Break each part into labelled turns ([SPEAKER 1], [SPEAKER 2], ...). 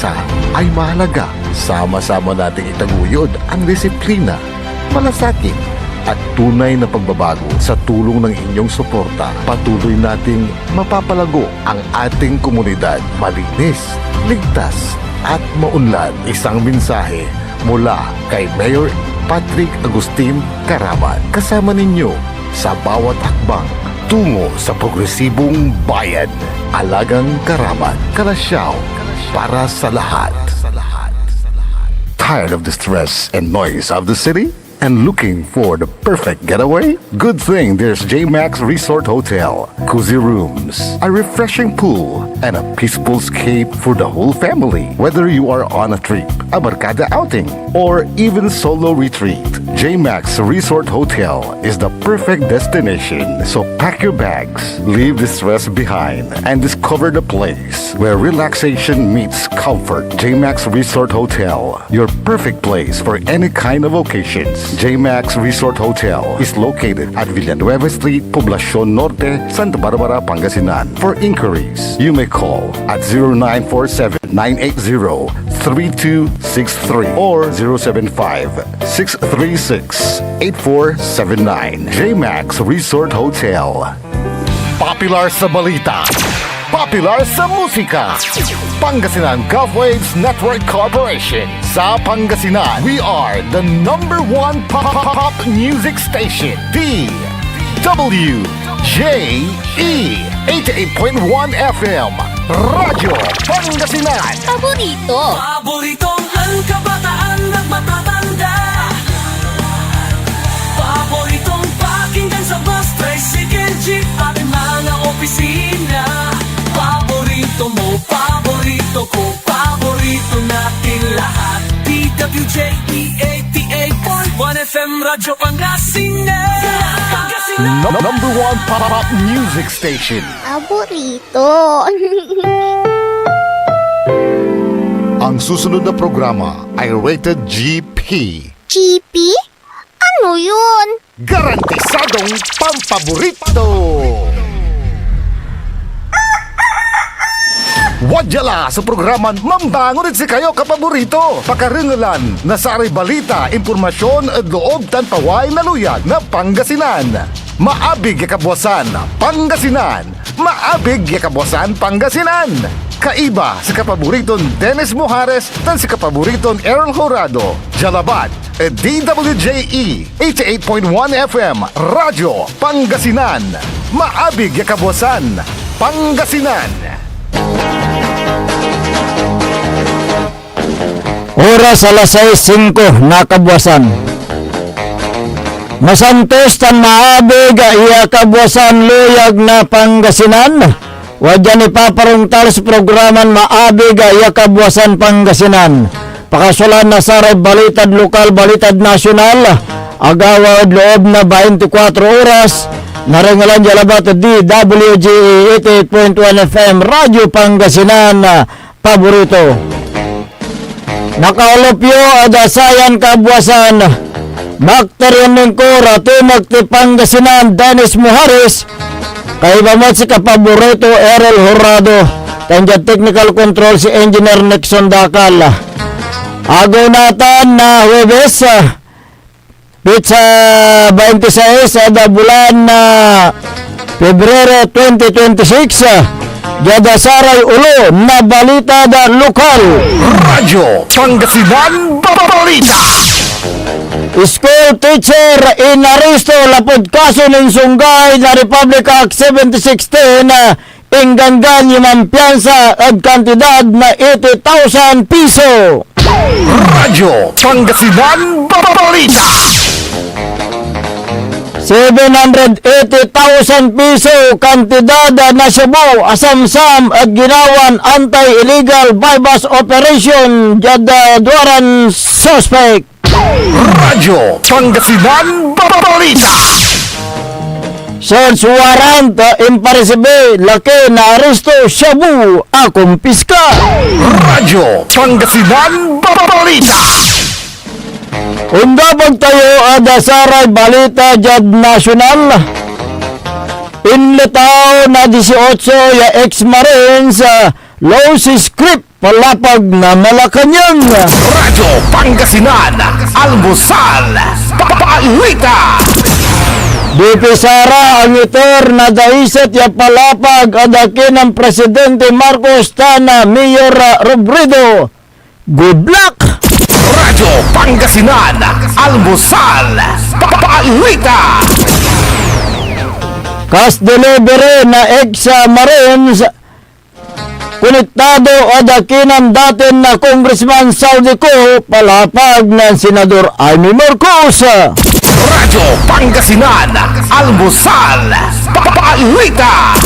[SPEAKER 1] pag-asa ay mahalaga. Sama-sama nating itaguyod ang disiplina, malasakit at tunay na pagbabago. Sa tulong ng inyong suporta, patuloy nating mapapalago ang ating komunidad. Malinis, ligtas at maunlad. Isang mensahe mula kay Mayor Patrick Agustin Caraman. Kasama ninyo sa bawat hakbang tungo sa progresibong bayan. Alagang Caraman, Kalasyaw, para sa lahat. Tired of the stress and noise of the city? And looking for the perfect getaway? Good thing there's J-Max Resort Hotel. Cozy rooms, a refreshing pool, and a peaceful escape for the whole family. Whether you are on a trip, a barkada outing, or even solo retreat, J-Max Resort Hotel is the perfect destination. So pack your bags, leave the stress behind, and discover the place where relaxation meets comfort. J-Max Resort Hotel, your perfect place for any kind of occasions. J-Max Resort Hotel is located at Villanueva Street, Poblacion Norte, Santa Barbara, Pangasinan. For inquiries, you may call at 0947-980-3263 or 075-636-8479. J-Max Resort Hotel. Popular sa balita, popular sa musika. Pangasinan Golfwaves Network Corporation. Sa Pangasinan, we are the number one pop music station. DWJE 88.1 FM. Radyo Pangasinan.
[SPEAKER 2] Paboritong ang kabataan at matatanda. Paboritong pakinggan sa bus, tricycle, jeep at mga opisina. Paborito mo, paborito ko, paborito natin lahat. DWJE 88.1 FM, Radyo Pangasinan.
[SPEAKER 1] Number one pop music station.
[SPEAKER 3] Paborito.
[SPEAKER 1] Ang susunod na programa ay rated GP.
[SPEAKER 3] GP? Ano yun?
[SPEAKER 1] Garantisadong pampaborito. Wadyala sa programa Mambangon si kayo kapaborito. Pakaringalan na saray balita, impormasyon at loob tanpaway na luyag na Pangasinan. Maabig yakabwasan Pangasinan. Maabig yakabwasan Pangasinan. Kaiba sa kapaboriton Dennis Mujares tan si kapaboriton Errol Horado. Jalabat at DWJE 88.1 FM Radyo Pangasinan. Maabig yakabwasan Pangasinan.
[SPEAKER 4] Oras alas 6:05 na kabwasan. Masantos tan maabig iya kabwasan luyag na Pangasinan. Wadyan ipaparungtal sa programan maabig iya kabwasan Pangasinan. Pakasulan na saray balitad lokal, balitad nasyonal. Agawad loob na 24 oras. Naringalan jalabat DWJE 88.1 FM Radyo Pangasinan. Paborito. Nakaulopyo adasayan kabwasan. Bakteryan ng Kora Timog ti Pangasinan Dennis Mujares. Kaibamot si kapaborito Errol Horado. Tandiyan technical control si Engineer Nixon Dakal. Agaw natan na Huwebes Pizza 26 sa bulan na Pebrero 2026. Jada saray ulo na balita da lokal.
[SPEAKER 1] Radyo Pangasinan Balita.
[SPEAKER 4] School teacher inaresto lapod kaso ng sunggay na Republic Act 7610 na inggangan yung mampiyansa at kantidad na 80,000 piso.
[SPEAKER 1] Radyo Pangasinan Balita.
[SPEAKER 4] 780,000 piso kantidad na Cebu, asamsam at ginawan anti-illegal bypass operation jada duaran suspect.
[SPEAKER 1] Radyo Pangasinan Balita.
[SPEAKER 4] Search warrant imparisibe laki na aresto Cebu akong piska.
[SPEAKER 1] Radyo Pangasinan Balita.
[SPEAKER 4] Unda pagtayo adasaray balita jad nasyonal. Inletaw na 18 ya ex-marines low si script palapag na Malacanang.
[SPEAKER 1] Radyo Pangasinan, Almusal, Balita.
[SPEAKER 4] Di Pisara ang itor na daisat ya palapag adakin ng Presidente Marcos tana Mayor Robredo. Good luck!
[SPEAKER 1] Radyo Pangasinan, Almusal, Balita.
[SPEAKER 4] Cash delivery na ex-Marines konektado adakin ng datin na Congressman Saudi ko palapag ng Senador Amy Marcos.
[SPEAKER 1] Radyo Pangasinan, Almusal, Balita.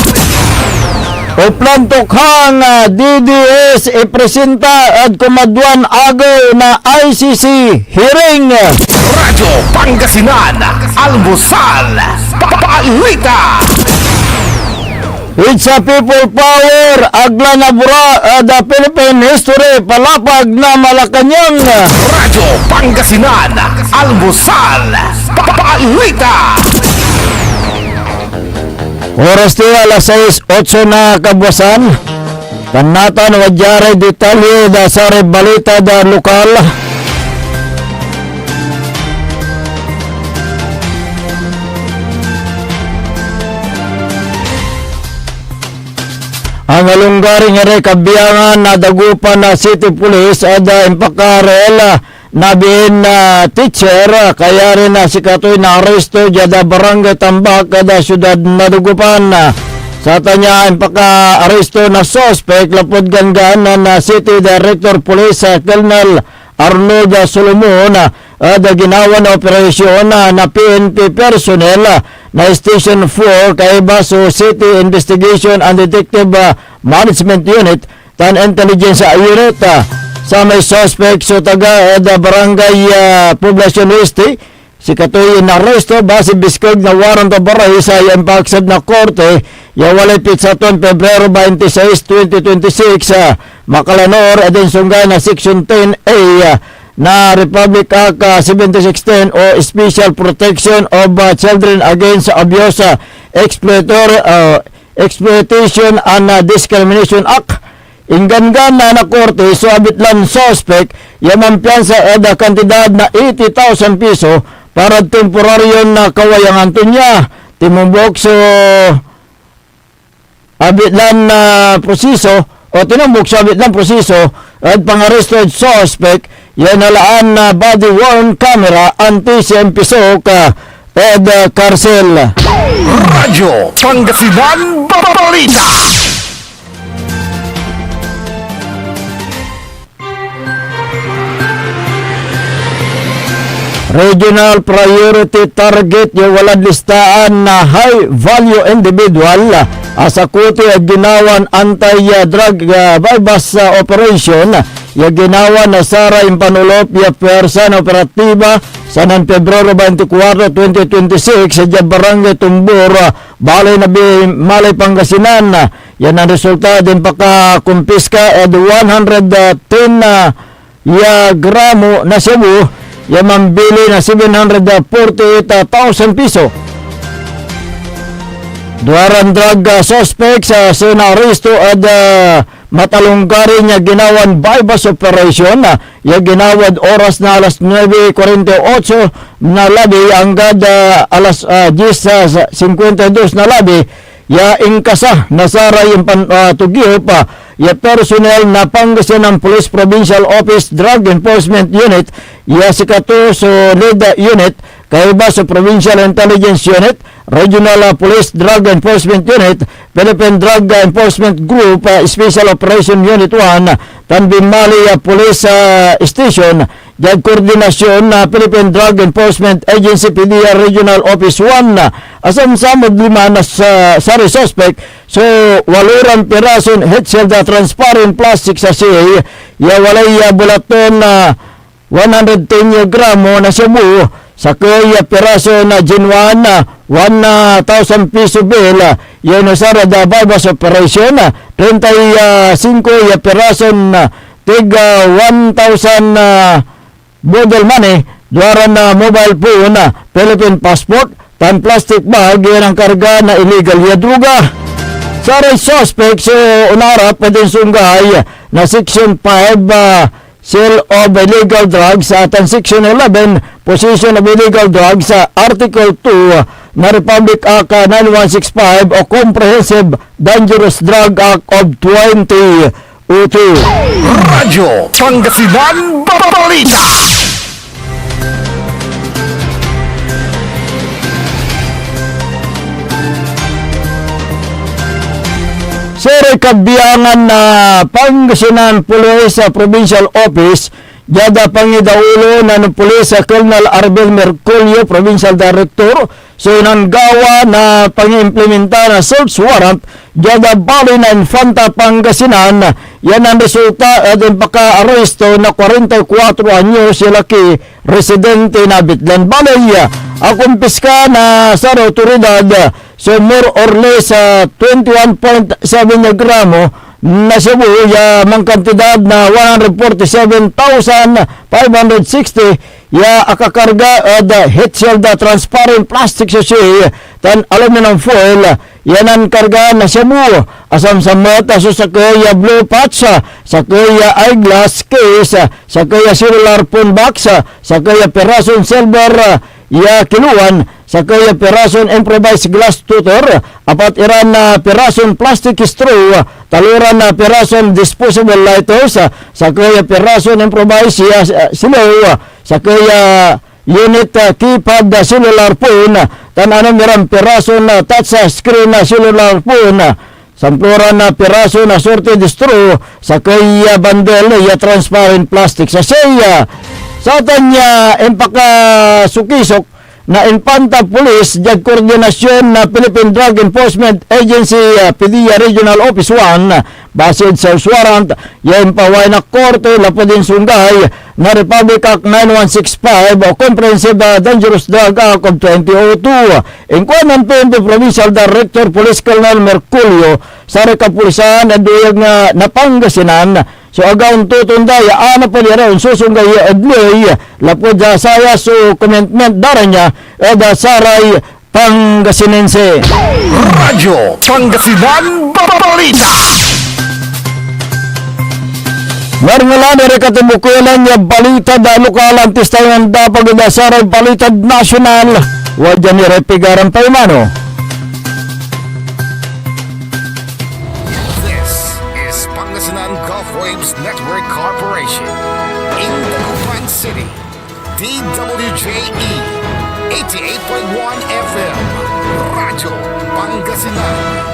[SPEAKER 4] Uplantokhang DDS ipresenta at kumadwan agaw na ICC hearing.
[SPEAKER 1] Radyo Pangasinan, Almusal, Balita.
[SPEAKER 4] It's a people power, agla na bura the Philippine history, palapag na Malacanang.
[SPEAKER 1] Radyo Pangasinan, Almusal, Balita.
[SPEAKER 4] Oras tayo alas 6:08 na kabuasan. Tanatan wadyari detalye da sa balita da lokal. Ang alunggaring ere kabiyangan na dagupan na City Police ada impakarel nabiin na teacher kaya rin na si Katoy na aresto jada barangay Tambak kada syudad na dugupan. Sa tanya impaka-aresto na suspect lapod ganggan na City Director Police Colonel Arnold Solomon ada ginawa na operasyon na PNP personnel na Station 4 kay Baso City Investigation and Detective Management Unit tan Intelligence Unit sa may suspect so taga barangay Poblacion Este si Katoy na arresto base biskog na warrant of arrest sa impaksad na korte ya walay pitsaton Pebrero 26, 2026 Makalanor adin sunggay na Section 10A na Republic Act 7610 o Special Protection of Children Against Abuse, Exploitation and Discrimination Act. Inggan-gan na korte so abit lang suspect yaman piyansa ada kantidad na 80,000 piso para temporaryon na kawayangan to niya. Timumbok so abit lang na proseso o tinumbok so abit lang proseso at pangaresto suspect yan nalaan na body worn camera anti-CMPSO ka Ed Carcel.
[SPEAKER 1] Radyo Pangasinan, Balita.
[SPEAKER 4] Regional Priority Target yung walad listaan na high value individual asa kuti at ginawan anti-drug bypass operation yung ginawa na Sara Impanulop yung pwersa na operatiba sa Pebrero 24, 2026 sa Barangay Tumbur, Balay na Malay Pangasinan. Yan ang resulta din pagkakumpiska at 110 gramo na Cebu yung mambili na 748,000 piso. Duaran drug suspects sa sinaresto at matalungkari niya ginawan bypass operation yung ginawad oras na alas 9:48 na labi hanggang alas 10:52 na labi ya ingkasa nasara yung tugiyo pa ya personnel na Pangasinan Police Provincial Office Drug Enforcement Unit ya sikato so lead unit kaiba sa Provincial Intelligence Unit, Regional Police Drug Enforcement Unit, Philippine Drug Enforcement Group, Special Operation Unit 1, Tanbimali Police Station, jag koordinasyon na Philippine Drug Enforcement Agency PDEA Regional Office 1, asam samod lima na sa suspect, so waluran pirason head shield transparent plastic sa siya, ya walay bulaton na 110 gramo na Cebu, sa kuya piraso na Genuine 1,000 piso bill yun sa da bypass operation 35 ya piraso na tiga 1,000 bundle money duwaran na mobile phone Philippine passport tan plastic bag yan ang karga na illegal ya druga Sa suspect, so unara pwedeng sunggay na Section 5 sale of illegal drugs at ang Section 11 possession of illegal drugs sa Article 2 na Republic Act 9165 o Comprehensive Dangerous Drug Act of 2002.
[SPEAKER 1] Radyo Pangasinan Balita.
[SPEAKER 4] Sir, kabiyangan na Pangasinan Police Provincial Office, Jada Pangidaulo na ng Police Colonel Arbel Merculio, Provincial Director, so nanggawa na pangimplementa na search warrant, Jada Bali na Infanta Pangasinan, yan ang resulta at yung paka-aresto na 44 anyo sila ki residente na Bitlan Balay. Akumpiska na sa autoridad, so more or less 21.7 gramo na Cebu, mang kantidad na 147,560 akakarga heat shield transparent plastic sachet tan aluminum foil yan ang karga na Cebu asam sa mata so sa kaya blue patch sa kaya eyeglass case sa kaya cellular phone box sa kaya perason silver kiluan sa kaya perason improvised glass tutor, apat iran na perason plastic straw, taluran na perason disposable lighters, sa kaya perason improvised silaw, sa kaya unit keypad cellular phone, tananong iran perason touch screen cellular phone, sampluran na peraso na sorted straw, sa kaya bundle transparent plastic sa siya. Sa tanya empaka sukisok na Infanta Police jag koordinasyon na Philippine Drug Enforcement Agency PDEA Regional Office 1 basid sa warrant yan paway na korte lapodin sunggay na Republic Act 9165 o Comprehensive Dangerous Drug Act of 2002. Inquanan PNP Provincial Director Police Colonel Merculio sa rekapulisan na duyag nga Napangasinan. So agaw tutunday, ana pa niya rin susunggay adloy, lapod saya so commitment dara niya, eda saray Pangasinense.
[SPEAKER 1] Radyo Pangasinan Balita.
[SPEAKER 4] Marngalan ere katimukulan niya balita da lokal antistayan da pagdasaray balita nasyonal, wadyan ni Repigaran Paimano.
[SPEAKER 1] Pangasinan Gulf Waves Network Corporation in Dagupan City, DWJE 88.1 FM, Radyo Pangasinan.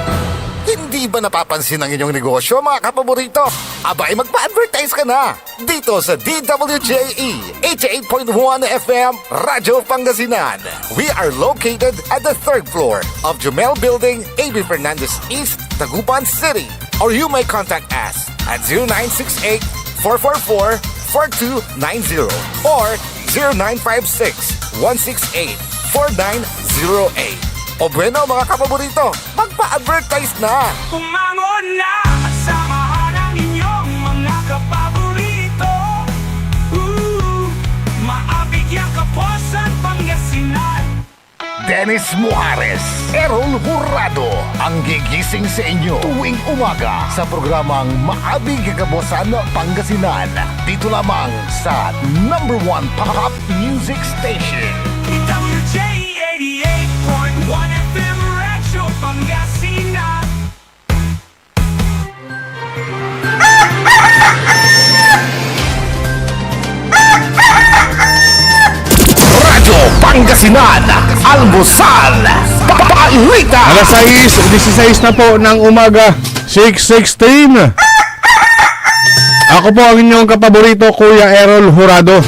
[SPEAKER 1] Hindi ba napapansin ang inyong negosyo, mga kapaborito? Abay, magpa-advertise ka na dito sa DWJE 88.1 FM, Radyo Pangasinan. We are located at the 3rd floor of Jumel Building, A.B. Fernandez East, Dagupan City. Or you may contact us at 0968-444-4290 or 0956-168-4908. O bueno, mga kapaborito, magpa-advertise na!
[SPEAKER 2] Umangon na! Samahan ang inyong mga kapaborito. Maabigyan kaposan Pangasinan.
[SPEAKER 1] Dennis Muares, Errol Hurado, ang gigising sa inyo tuwing umaga sa programang Maabig Kagabosan Pangasinan. Dito lamang sa number 1 pop music station.
[SPEAKER 2] WJ 88.1 FM Radyo Pangasinan.
[SPEAKER 1] Radyo Pangasinan, Almusal, Balita.
[SPEAKER 5] Alas 16 na po ng umaga, 6:16. Ako po ang inyong kapaborito, Kuya Errol Hurado.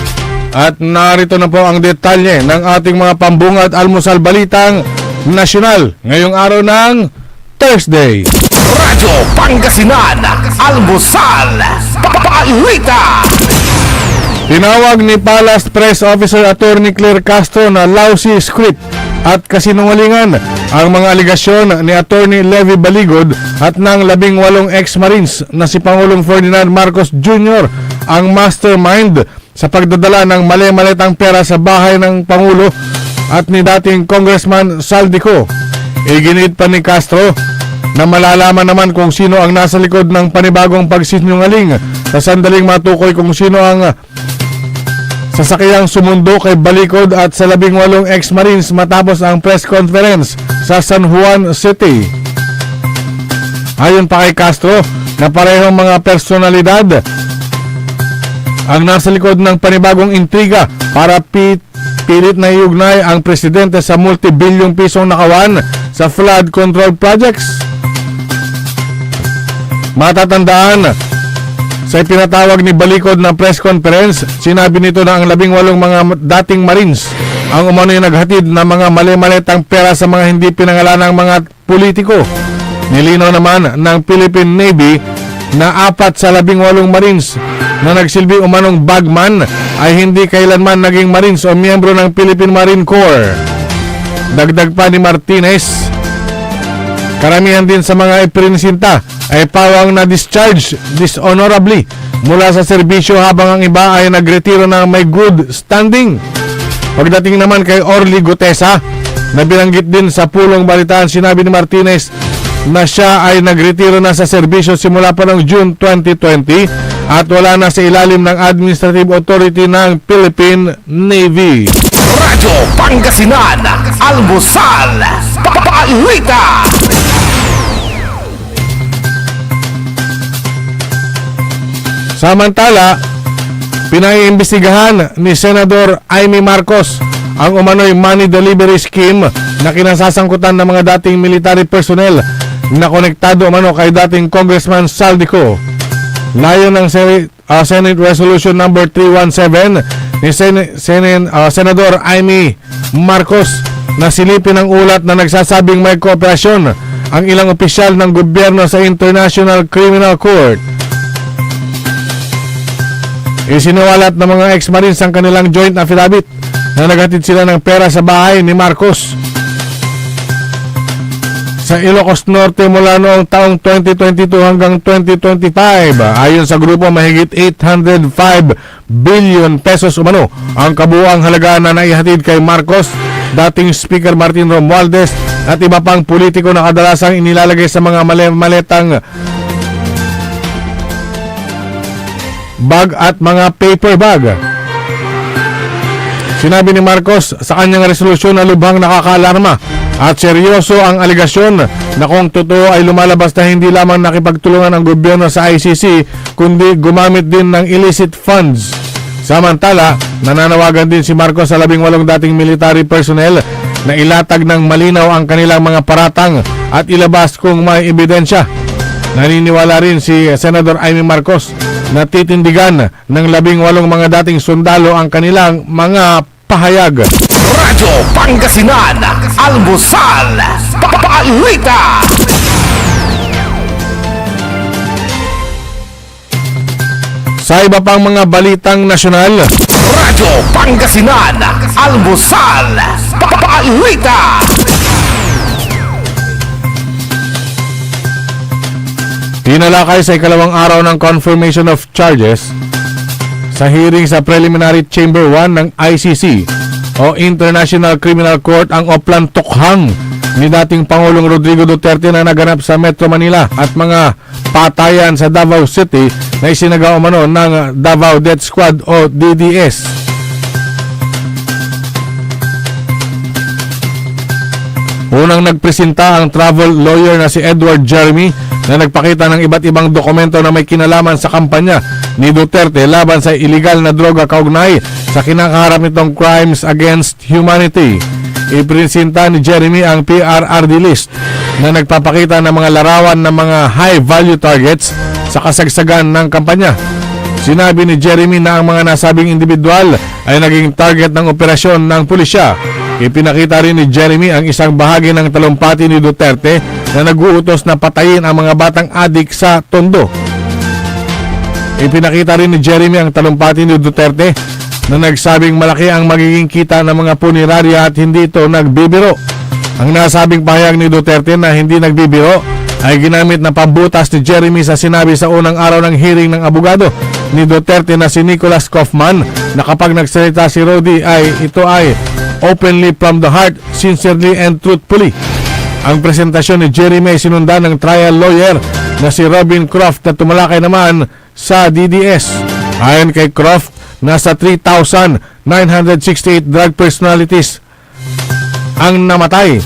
[SPEAKER 5] At narito na po ang detalye ng ating mga pambungad almusal balitang nasyonal ngayong araw ng Thursday.
[SPEAKER 1] Radyo Pangasinan, Almusal, Balita.
[SPEAKER 5] Tinawag ni Palace Press Officer Attorney Claire Castro na lousy script at kasinungalingan ang mga aligasyon ni Attorney Levy Baligod at ng 18 ex-Marines na si Pangulong Ferdinand Marcos Jr. ang mastermind sa pagdadala ng mali-malitang pera sa bahay ng Pangulo at ni dating Congressman Saldico. Iginit pa ni Castro na malalaman naman kung sino ang nasa likod ng panibagong pagsinungaling sa sandaling matukoy kung sino ang sasakyang sumundo kay Balikod at sa 18 ex-Marines matapos ang press conference sa San Juan City. Ayon pa kay Castro na parehong mga personalidad ang nasa likod ng panibagong intriga para pilit na iugnay ang presidente sa multi-bilyong pisong nakawan sa flood control projects. Matatandaan, sa ipinatawag ni Balikod na press conference, sinabi nito na ang 18 mga dating Marines ang umano'y naghatid na mga mali-malitang pera sa mga hindi pinangalanang mga politiko. Nilinaw naman ng Philippine Navy na 4 sa 18 Marines na nagsilbi umanong bagman ay hindi kailanman naging Marines o miyembro ng Philippine Marine Corps. Dagdag pa ni Martinez, karamihan din sa mga iprinsinta ay pawang na-discharge dishonorably mula sa serbisyo habang ang iba ay nagretiro na may good standing. Pagdating naman kay Orly Gutesa na binanggit din sa pulong balitaan, sinabi ni Martinez na siya ay nagretiro na sa serbisyo simula pa noong June 2020 at wala na sa ilalim ng Administrative Authority ng Philippine Navy.
[SPEAKER 1] Radyo Pangasinan, Almusal, Balita.
[SPEAKER 5] Samantala, pinaiimbestigahan ni Senador Amy Marcos ang umano'y money delivery scheme na kinasasangkutan ng mga dating military personnel na konektado umano kay dating Congressman Saldico. Layon ng Senate Resolution number 317 ni Senador Amy Marcos na silipin ang ulat na nagsasabing may kooperasyon ang ilang opisyal ng gobyerno sa International Criminal Court. Isiniwalat ng mga ex-Marines ang kanilang joint affidavit na naghatid sila ng pera sa bahay ni Marcos sa Ilocos Norte mula noong taong 2022 hanggang 2025. Ayon sa grupo, mahigit 805 billion pesos umano ang kabuuang halaga na naihatid kay Marcos, dating Speaker Martin Romualdez at iba pang politiko na kadalasang inilalagay sa mga maletang bag at mga paper bag. Sinabi ni Marcos sa kanyang resolusyon na lubhang nakakaalarma at seryoso ang aligasyon na kung totoo ay lumalabas na hindi lamang nakipagtulungan ang gobyerno sa ICC kundi gumamit din ng illicit funds. Samantala, nananawagan din si Marcos sa 18 dating military personnel na ilatag ng malinaw ang kanilang mga paratang at ilabas kung may ebidensya. Naniniwala rin si Senador Amy Marcos na titindigan ng 18 mga dating sundalo ang kanilang mga pahayag.
[SPEAKER 1] Radyo Pangasinan, Almusal, Balita.
[SPEAKER 5] Sa iba pang mga balitang nasyonal,
[SPEAKER 1] Radyo Pangasinan, Almusal, Balita.
[SPEAKER 5] tinalakay sa ikalawang araw ng confirmation of charges sa hearing sa Preliminary Chamber 1 ng ICC o International Criminal Court ang Oplan Tukhang ni dating Pangulong Rodrigo Duterte na naganap sa Metro Manila at mga patayan sa Davao City na isinagawa umano ng Davao Death Squad o DDS. Unang nagpresenta ang travel lawyer na si Edward Jeremy na nagpakita ng iba't ibang dokumento na may kinalaman sa kampanya ni Duterte laban sa iligal na droga kaugnay sa kinakaharap nitong crimes against humanity. Ipresenta ni Jeremy ang PRRD list na nagpapakita ng mga larawan ng mga high-value targets sa kasagsagan ng kampanya. Sinabi ni Jeremy na ang mga nasabing individual ay naging target ng operasyon ng pulisya. Ipinakita rin ni Jeremy ang isang bahagi ng talumpati ni Duterte na nag-uutos na patayin ang mga batang adik sa Tondo. Ipinakita rin ni Jeremy ang talumpati ni Duterte na nagsabing malaki ang magiging kita ng mga punerarya at hindi ito nagbibiro. Ang nasabing pahayag ni Duterte na hindi nagbibiro ay ginamit na pambutas ni Jeremy sa sinabi sa unang araw ng hearing ng abogado ni Duterte na si Nicholas Kaufman na kapag nagsalita si Rodi ay ito ay openly from the heart, sincerely and truthfully. Ang presentasyon ni Jerry May sinundan ng trial lawyer na si Robin Croft na tumalakay naman sa DDS. Ayon kay Croft, nasa 3,968 drug personalities ang namatay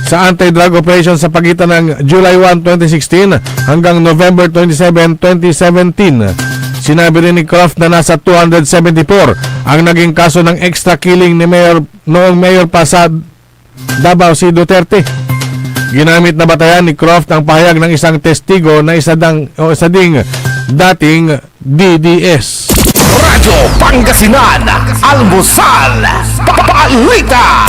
[SPEAKER 5] sa anti-drug operation sa pagitan ng July 1, 2016 hanggang November 27, 2017. Sinabi rin ni Croft na nasa 274 ang naging kaso ng extra killing ni noong mayor pa sa Davao si Duterte. Ginamit na batayan ni Croft ang pahayag ng isang testigo na isa ding dating DDS.
[SPEAKER 1] Radyo Pangasinan, Almusal, Balita.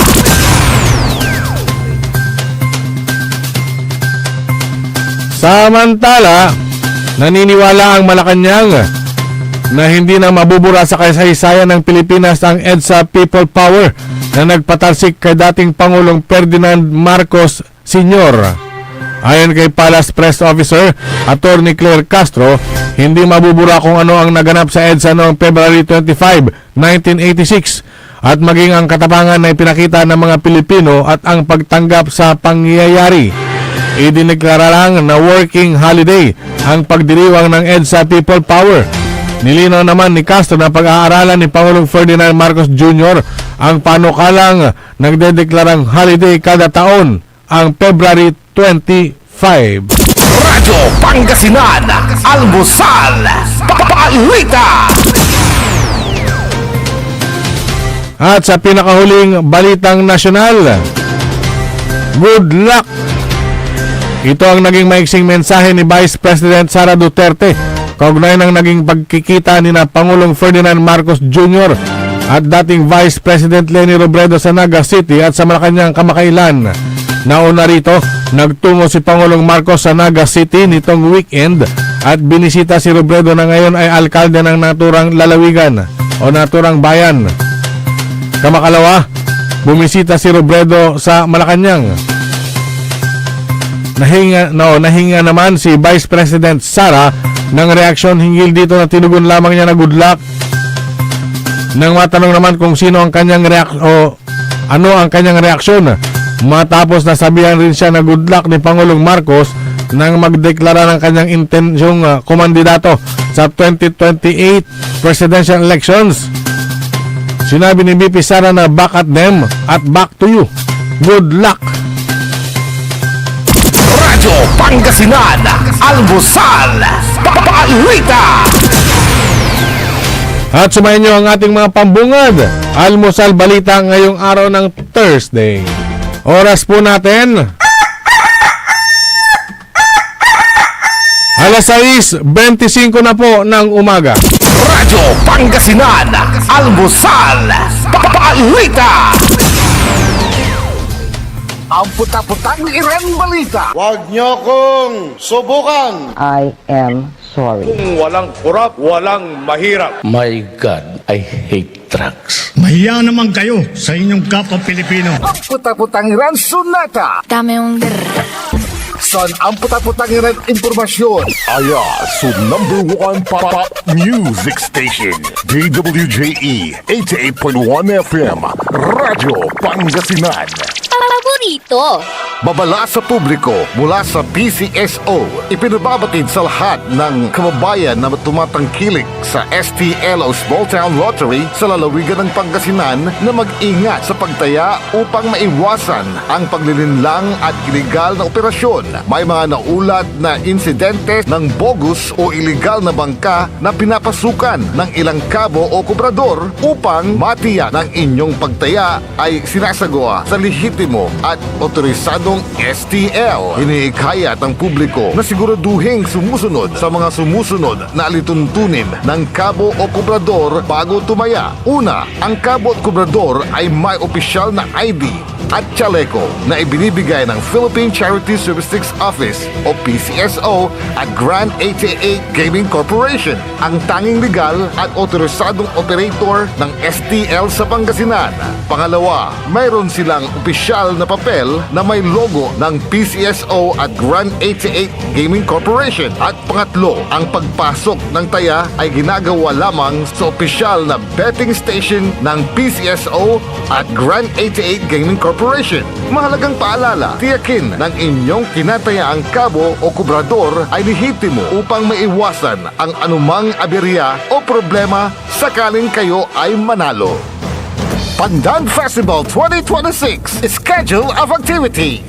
[SPEAKER 5] Samantala, naniniwala ang Malacanang na hindi na mabubura sa kasaysayan ng Pilipinas ang EDSA People Power na nagpatalsik kay dating Pangulong Ferdinand Marcos Sr. Ayon kay Palace Press Officer Attorney Claire Castro, hindi mabubura kung ano ang naganap sa EDSA noong February 25, 1986 at maging ang katapangan na ipinakita ng mga Pilipino at ang pagtanggap sa pangyayari. Idineklara lang na working holiday ang pagdiriwang ng EDSA People Power. Nilinaw naman ni Castro na pag-aaralan ni Pangulong Ferdinand Marcos Jr. ang panukalang nagdedeklarang holiday kada taon ang February 25.
[SPEAKER 1] Radyo Pangasinan, Almusal, Balita.
[SPEAKER 5] At sa pinakahuling balitang nasyonal, good luck! Ito ang naging maiksing mensahe ni Vice President Sara Duterte kaugnay ng naging pagkikita ni na Pangulong Ferdinand Marcos Jr. at dating Vice President Leni Robredo sa Naga City at sa Malacanang kamakailan. Nauna rito, nagtungo si Pangulong Marcos sa Naga City nitong weekend at binisita si Robredo na ngayon ay alkalde ng naturang lalawigan o naturang bayan. Kamakalawa, bumisita si Robredo sa Malacanang. Nahinga naman si Vice President Sara ng reaksyon hinggil dito na tinugon lamang niya na good luck. Nang matanong naman kung sino ang kanyang ano ang kanyang reaksyon, matapos nasabihan rin siya na good luck ni Pangulong Marcos nang magdeklara ng kanyang intensyong kumandidato sa 2028 presidential elections. Sinabi ni VP Sara na back at them at back to you. Good luck!
[SPEAKER 1] Radyo Pangasinan, Almusal, Balita.
[SPEAKER 5] At sumayin nyo ang ating mga pambungad. Almusal Balita ngayong araw ng Thursday. Oras po natin 6:25 na po ng umaga.
[SPEAKER 1] Radyo Pangasinan, Almusal, Balita. Ang puta-putang Iren Balita.
[SPEAKER 6] Huwag niyo kong subukan.
[SPEAKER 7] I am sorry.
[SPEAKER 8] Kung walang kurap, walang mahirap.
[SPEAKER 9] My God, I hate drugs.
[SPEAKER 10] Mahiya naman kayo sa inyong kapwa Pilipino.
[SPEAKER 1] Ang puta-putang Iren Sunata.
[SPEAKER 3] Dame yung
[SPEAKER 1] Son, ang puta-putang Iren Impormasyon. Aya, so #1 pop music station. DWJE 88.1 FM. Radyo Pangasinan.
[SPEAKER 3] paborito.
[SPEAKER 1] Babala sa publiko mula sa PCSO, ipinababatid sa lahat ng kababayan na tumatangkilik sa STL o Small Town Lottery sa lalawigan ng Pangasinan na mag-ingat sa pagtaya upang maiwasan ang paglilinlang at iligal na operasyon. May mga naulat na insidente ng bogus o iligal na bangka na pinapasukan ng ilang kabo o kubrador upang matiyak ng inyong pagtaya ay sinasagawa sa lehitimo at otorisadong STL. Iniikayat ang publiko na siguraduhing sumusunod sa mga sumusunod na alituntunin ng kabo o kubrador bago tumaya. Una, ang kabo at kubrador ay may opisyal na ID at chaleco na ibinibigay ng Philippine Charity Statistics Office o PCSO at Grand 88 Gaming Corporation, ang tanging legal at otorisadong operator ng STL sa Pangasinan. Pangalawa, mayroon silang opisyal na papel na may logo ng PCSO at Grand 88 Gaming Corporation. At pangatlo, ang pagpasok ng taya ay ginagawa lamang sa opisyal na betting station ng PCSO at Grand 88 Gaming Corporation. Mahalagang paalala, tiyakin ng inyong kinatayaang kabo o kubrador ay lihitimo upang maiwasan ang anumang aberya o problema sakaling kayo ay manalo. Pandan Festival 2026 Schedule of Activities.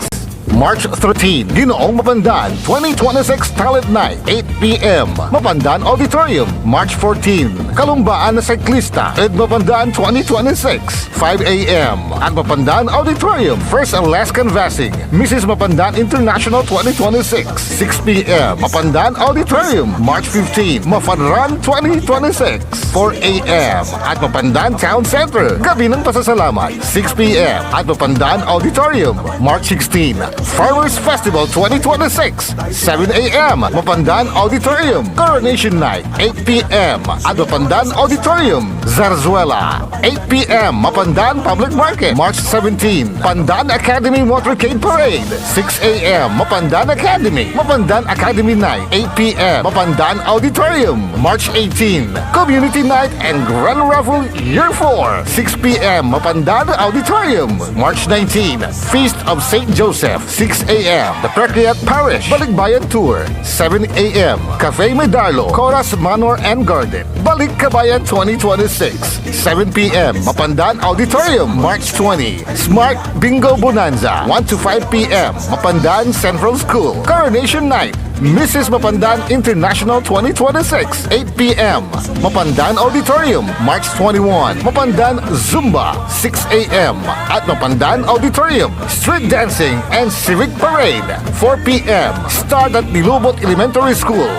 [SPEAKER 1] March 13, Ginoong Mapandan 2026 Talent Night, 8 p.m. Mapandan Auditorium. March 14, Kalumbaan na Cyclista, Ed Mapandan 2026, 5 a.m. At Mapandan Auditorium, First and Last Canvassing, Mrs. Mapandan International 2026, 6 p.m. Mapandan Auditorium. March 15, Mafanran 2026, 4 a.m. At Mapandan Town Center, Gabi ng Pasasalamat, 6 p.m. At Mapandan Auditorium. March 16, Farmers Festival 2026, 7 a.m. Mapandan Auditorium. Coronation Night, 8 p.m. At Mapandan Auditorium. Zarzuela, 8 p.m. Mapandan Public Market. March 17, Pandan Academy Motorcade Parade, 6 a.m. Mapandan Academy. Mapandan Academy Night, 8 p.m. Mapandan Auditorium. March 18, Community Night and Grand Raffle Year 4, 6 p.m. Mapandan Auditorium. March 19, Feast of St. Joseph, 6 a.m. The Precreat Parish Balikbayan Tour, 7 a.m. Cafe Medarlo, Coras Manor and Garden, Balik Kabayan 2026, 7 p.m. Mapandan Auditorium. March 20, Smart Bingo Bonanza, 1 to 5 p.m. Mapandan Central School. Coronation Night, Mrs. Mapandan International 2026, 8 p.m. Mapandan Auditorium. March 21, Mapandan Zumba, 6 a.m. At Mapandan Auditorium. Street Dancing and Civic Parade, 4 p.m. Start at Nilubot Elementary School.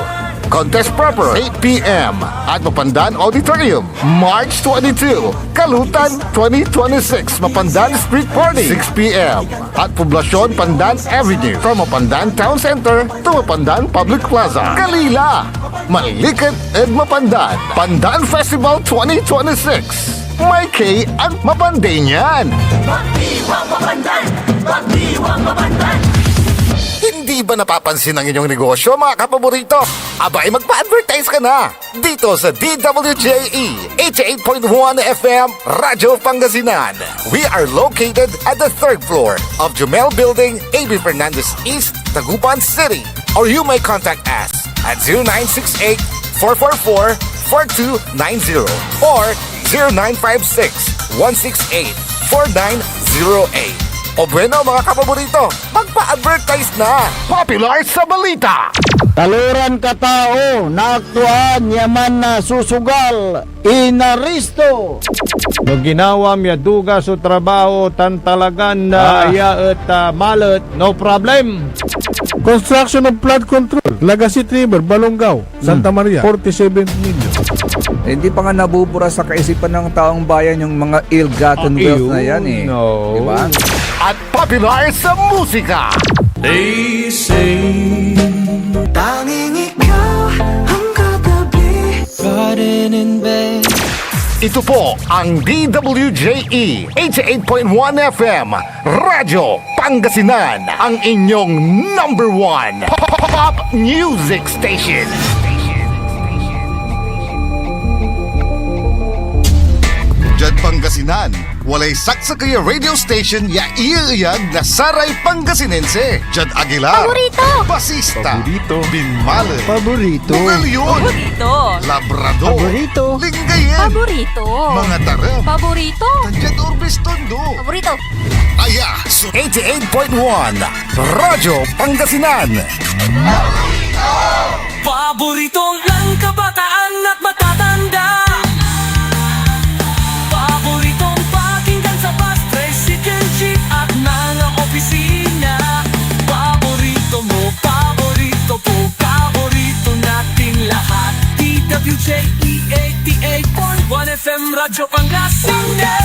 [SPEAKER 1] Contest Proper, 8 p.m. at Mapandan Auditorium. March 22, Kalutan 2026, Mapandan Street Party, 6 p.m. at Poblacion Pandan Avenue, from Mapandan Town Center to Mapandan Public Plaza. Kalila, Malikat and Mapandan. Pandan Festival 2026. May K ang Mapanday niyan. Hindi ba napapansin ang inyong negosyo, mga kapaborito? Abay, magpa-advertise ka na dito sa DWJE 88.1 FM Radyo Pangasinan. We are located at the 3rd floor of Jumel Building, A.B. Fernandez East, Tagupan City. Or you may contact us at 0968-444-4290 or 0956-168-4908. O bueno, mga kapaborito, magpa-advertise na! Popular sa balita!
[SPEAKER 4] Taluran katao, naaktuan yaman na susugal, inaristo.
[SPEAKER 5] No ginawa miya duga sa trabaho tan talagan na iya at malat, no problem. Construction of flood control, Lagasit River, Balongaw, Santa Maria, 47 million.
[SPEAKER 11] Hindi pa nga nabubura sa kaisipan ng taong bayan yung mga ill-gotten wealth na yan eh.
[SPEAKER 5] No.
[SPEAKER 11] Diba?
[SPEAKER 1] At popular sa musika!
[SPEAKER 2] They say tanging ikaw ang katabi pa rin in bed.
[SPEAKER 1] Ito po ang DWJE 88.1 FM Radyo Pangasinan, ang inyong number 1 pop music station. Diyan Pangasinan, walay saksakaya radio station ya iyaiyag na Saray Pangasinense. Diyan Aguilar,
[SPEAKER 3] Paborito!
[SPEAKER 1] Basista, Paborito, Binmale,
[SPEAKER 4] Paborito.
[SPEAKER 1] Bugalyon,
[SPEAKER 3] Paborito!
[SPEAKER 1] Labrador,
[SPEAKER 4] Paborito.
[SPEAKER 1] Lingayen,
[SPEAKER 3] Paborito!
[SPEAKER 1] mga tarem,
[SPEAKER 3] Paborito!
[SPEAKER 1] Tandiyan Orbes Tondo.
[SPEAKER 3] Paborito!
[SPEAKER 1] Aya, so 88.1 Radyo Pangasinan.
[SPEAKER 2] Paboritong ng kabataan at matatanda. Paboritong pakinggan sa bus, tricycle, jeep at mga opisina. Paborito mo, paborito ko, paborito nating lahat. DWJE 88.1 FM Radyo Pangasinan.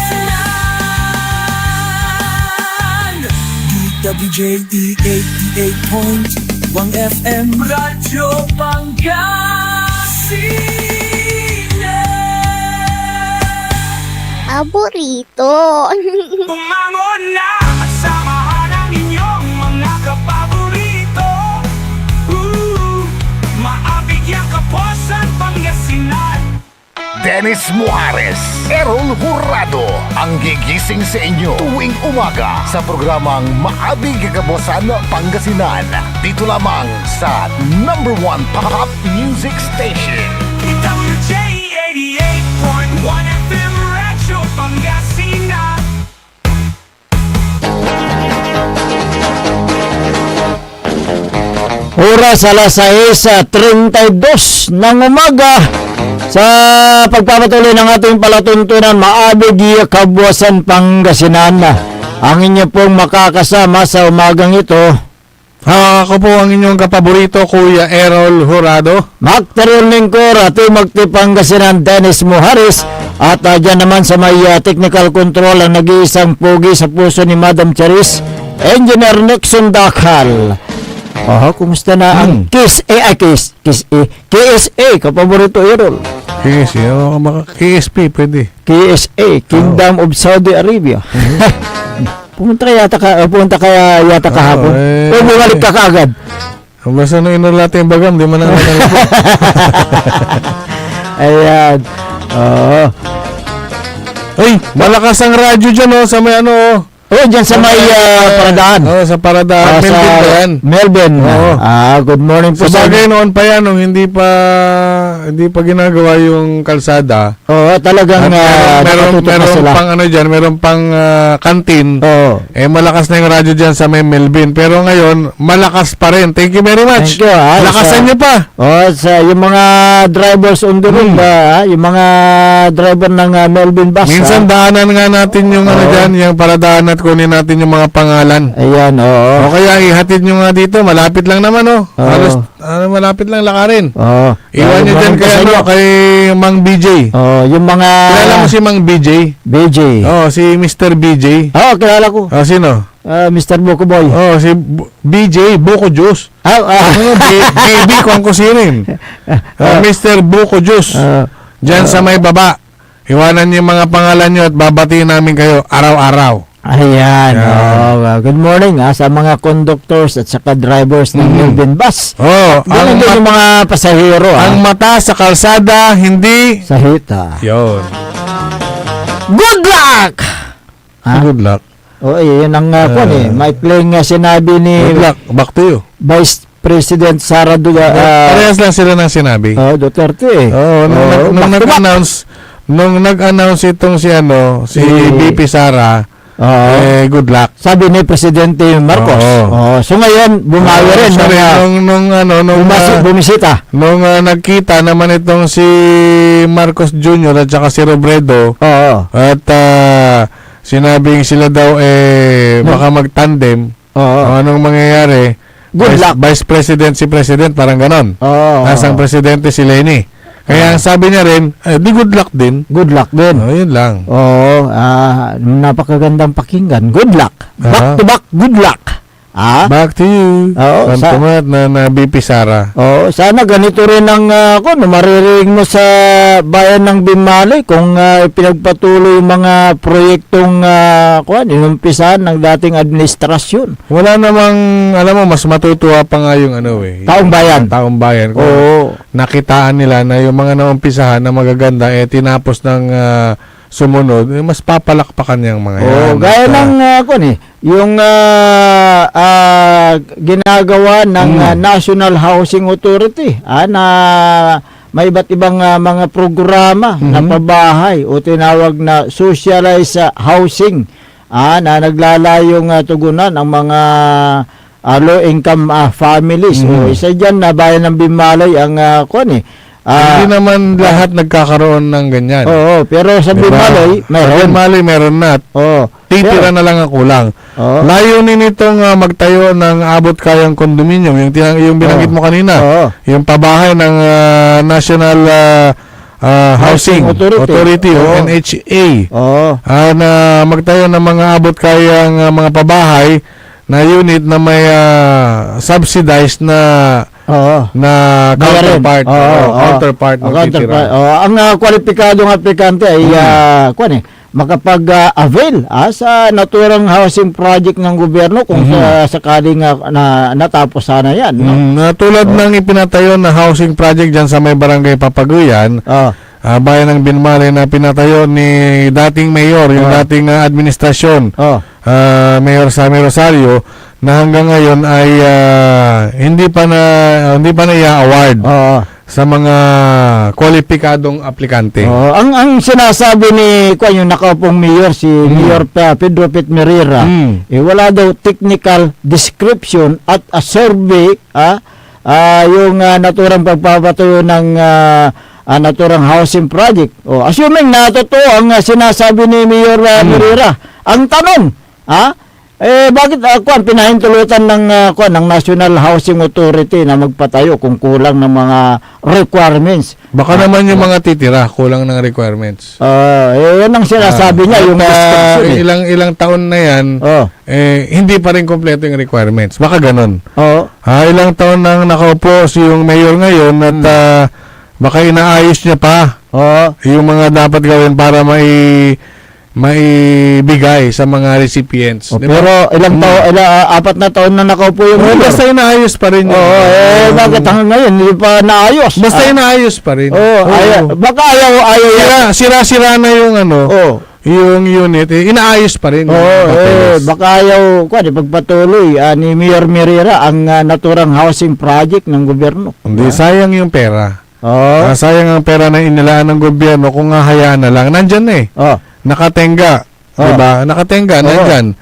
[SPEAKER 2] DWJE 88.1 FM Radyo Pangasinan.
[SPEAKER 3] Paborito!
[SPEAKER 2] Bumangon na, samahan
[SPEAKER 1] Dennis Muhares, Errol Hurado, ang gigising sa inyo tuwing umaga sa programang Maabig Kagabusan Pangasinan. Dito lamang sa number 1 pop music station.
[SPEAKER 2] WJ 88.1 FM Radyo Pangasinan.
[SPEAKER 4] Oras alas 6:32 ng umaga sa pagpapatuloy ng ating palatuntunan Maabig Kabuasan Pangasinan. Ang inyo pong makakasama sa umagang ito,
[SPEAKER 5] Ako po ang inyong kapaborito, Kuya Errol Hurado.
[SPEAKER 4] Magtaril Lingkor at Magti Pangasinan Dennis Muhares. At dyan naman sa may technical control ang nag-iisang pugi sa puso ni Madam Charis, Engineer Nixon Dakal. Kumusta na ang KSA, kapaborito Errol.
[SPEAKER 5] KSP, pwede.
[SPEAKER 4] KSA, Kingdom of Saudi Arabia. Pumunta kaya yata kahapon. O bumalik ka kaagad.
[SPEAKER 5] Basta nung inul natin yung bagam, di man na
[SPEAKER 4] Ayan. Oo.
[SPEAKER 5] Ay, malakas ang radyo dyan, sa may
[SPEAKER 4] Dyan sa may paradaan.
[SPEAKER 5] sa paradaan.
[SPEAKER 4] Sa
[SPEAKER 5] Melvin ba yan?
[SPEAKER 4] Melbourne.
[SPEAKER 5] Oo.
[SPEAKER 4] Good morning po
[SPEAKER 5] Sa bagay noon pa yan, nung hindi pa ginagawa yung kalsada.
[SPEAKER 4] Talagang nakatutok na
[SPEAKER 5] meron
[SPEAKER 4] sila.
[SPEAKER 5] pang dyan, meron pang kantin.
[SPEAKER 4] Oo.
[SPEAKER 5] Malakas na yung radyo dyan sa may Melvin. Pero ngayon, malakas pa rin. Thank you very much.
[SPEAKER 4] Thank you.
[SPEAKER 5] Lakasan nyo pa.
[SPEAKER 4] Sa yung mga drivers on the road, yung mga driver ng Melbourne bus.
[SPEAKER 5] Minsan daanan nga natin yung dyan, yung paradaan at kunin natin yung mga pangalan.
[SPEAKER 4] Ayan, oo.
[SPEAKER 5] O kaya ihatid nyo nga dito, malapit lang naman halos malapit lang lakarin.
[SPEAKER 4] Oo.
[SPEAKER 5] Iwan nyo dyan kay Mang BJ.
[SPEAKER 4] Yung mga...
[SPEAKER 5] Kilala mo si Mang BJ?
[SPEAKER 4] BJ.
[SPEAKER 5] Si Mr. BJ.
[SPEAKER 4] Kilala ko.
[SPEAKER 5] Sino?
[SPEAKER 4] Mr. Buko Boy.
[SPEAKER 5] Si BJ, Buko Juice. BB kung kusirin. Mr. Buko Juice. Diyan sa may baba. Iwanan niyo yung mga pangalan nyo at babatiin namin kayo araw-araw.
[SPEAKER 4] Ayan. Good morning sa mga conductors at saka drivers ng Melbourne bus. Ang mga pasahero.
[SPEAKER 5] Ang mata sa kalsada, hindi
[SPEAKER 4] sa hita.
[SPEAKER 5] Yun.
[SPEAKER 4] Good luck!
[SPEAKER 5] Good luck.
[SPEAKER 4] Yun ang may playing sinabi ni
[SPEAKER 5] Good luck. Back to you.
[SPEAKER 4] Vice President Sara
[SPEAKER 5] Parehas lang sila ng sinabi.
[SPEAKER 4] Duterte.
[SPEAKER 5] Nung nag-announce itong si VP Sara, good luck.
[SPEAKER 4] Sabi ni Presidente Marcos. So ngayon, bumawi rin. Bumisita.
[SPEAKER 5] Nung nagkita naman itong si Marcos Jr. at saka si Robredo, at sinabing sila daw baka mag-tandem, anong mangyayari?
[SPEAKER 4] Good luck.
[SPEAKER 5] Vice President si President, parang ganon. Nasang Presidente si Leni. Kaya ang sabi niya rin, di good luck din.
[SPEAKER 4] Good luck din.
[SPEAKER 5] Yun lang.
[SPEAKER 4] Napakagandang pakinggan. Good luck. Back to back, good luck.
[SPEAKER 5] Back to you. Pantumat na BP Sara.
[SPEAKER 4] Sana ganito rin ang maririnig mo sa bayan ng Binmalay kung pinagpatuloy yung mga proyektong inumpisahan ng dating administrasyon.
[SPEAKER 5] Wala namang, alam mo, mas matutuwa pa nga yung
[SPEAKER 4] Taong bayan.
[SPEAKER 5] Taong bayan. Kung nakitaan nila na yung mga naumpisahan na magaganda, tinapos ng sumunod, mas papalakpakan yung mga yan.
[SPEAKER 4] Gaya ng yung ginagawa ng National Housing Authority na may iba't ibang mga programa na pabahay o tinawag na socialized housing na naglalayong tugunan ang mga low-income families. Isa dyan na bayan ng Binmalay ang
[SPEAKER 5] hindi naman lahat nagkakaroon ng ganyan.
[SPEAKER 4] Pero sa Binmalay,
[SPEAKER 5] meron na. Titira na lang ang kulang. Layunin nitong magtayo ng abot kayang kondominium, yung binanggit mo kanina, yung pabahay ng National Housing Authority o NHA, na magtayo ng mga abot kayang mga pabahay na unit na may subsidized na counterpart. Counterpart.
[SPEAKER 4] Ang kwalipikadong aplikante ay makapag-avail sa naturang housing project ng gobyerno kung sakaling natapos sana yan.
[SPEAKER 5] Tulad ng ipinatayo na housing project dyan sa may barangay Papaguyan, bayan ng Binmare na pinatayo ni dating mayor, yung dating administrasyon, Mayor Sammy Rosario, na hanggang ngayon ay hindi pa na i-award sa mga kwalipikadong aplikante.
[SPEAKER 4] Ang sinasabi ni yung nakaupong mayor, si Mayor Pedro Pit Merera, wala daw technical description at a survey, yung naturang pagpapatayo ng naturang housing project. Assuming na totoo ang sinasabi ni Mayor Merera, ang tanong, bakit pinahintulutan ng National Housing Authority na magpatayo kung kulang ng mga requirements?
[SPEAKER 5] Baka naman yung mga titira, kulang ng requirements.
[SPEAKER 4] Yan ang sinasabi niya, yung description.
[SPEAKER 5] Ilang taon na yan, hindi pa rin kompleto yung requirements. Baka ganun. Ilang taon nang nakaupo si yung mayor ngayon at baka inaayos niya pa yung mga dapat gawin para maibigay sa mga recipients. Diba?
[SPEAKER 4] Pero apat na taon na nakaupo yung mayor.
[SPEAKER 5] Basta inaayos pa rin yun.
[SPEAKER 4] Bakit hanggang ngayon hindi pa naayos?
[SPEAKER 5] Basta inaayos pa rin.
[SPEAKER 4] Baka ayaw
[SPEAKER 5] Sira-sira na yung yung unit, inaayos pa rin.
[SPEAKER 4] Baka ayaw pagpatuloy ni Mayor Merera ang naturang housing project ng gobyerno.
[SPEAKER 5] Hindi, sayang yung pera. Sayang ang pera na inilaan ng gobyerno kung hahayaan na lang. Nandyan na nakatenga. Diba? Nakatenga, nandyan.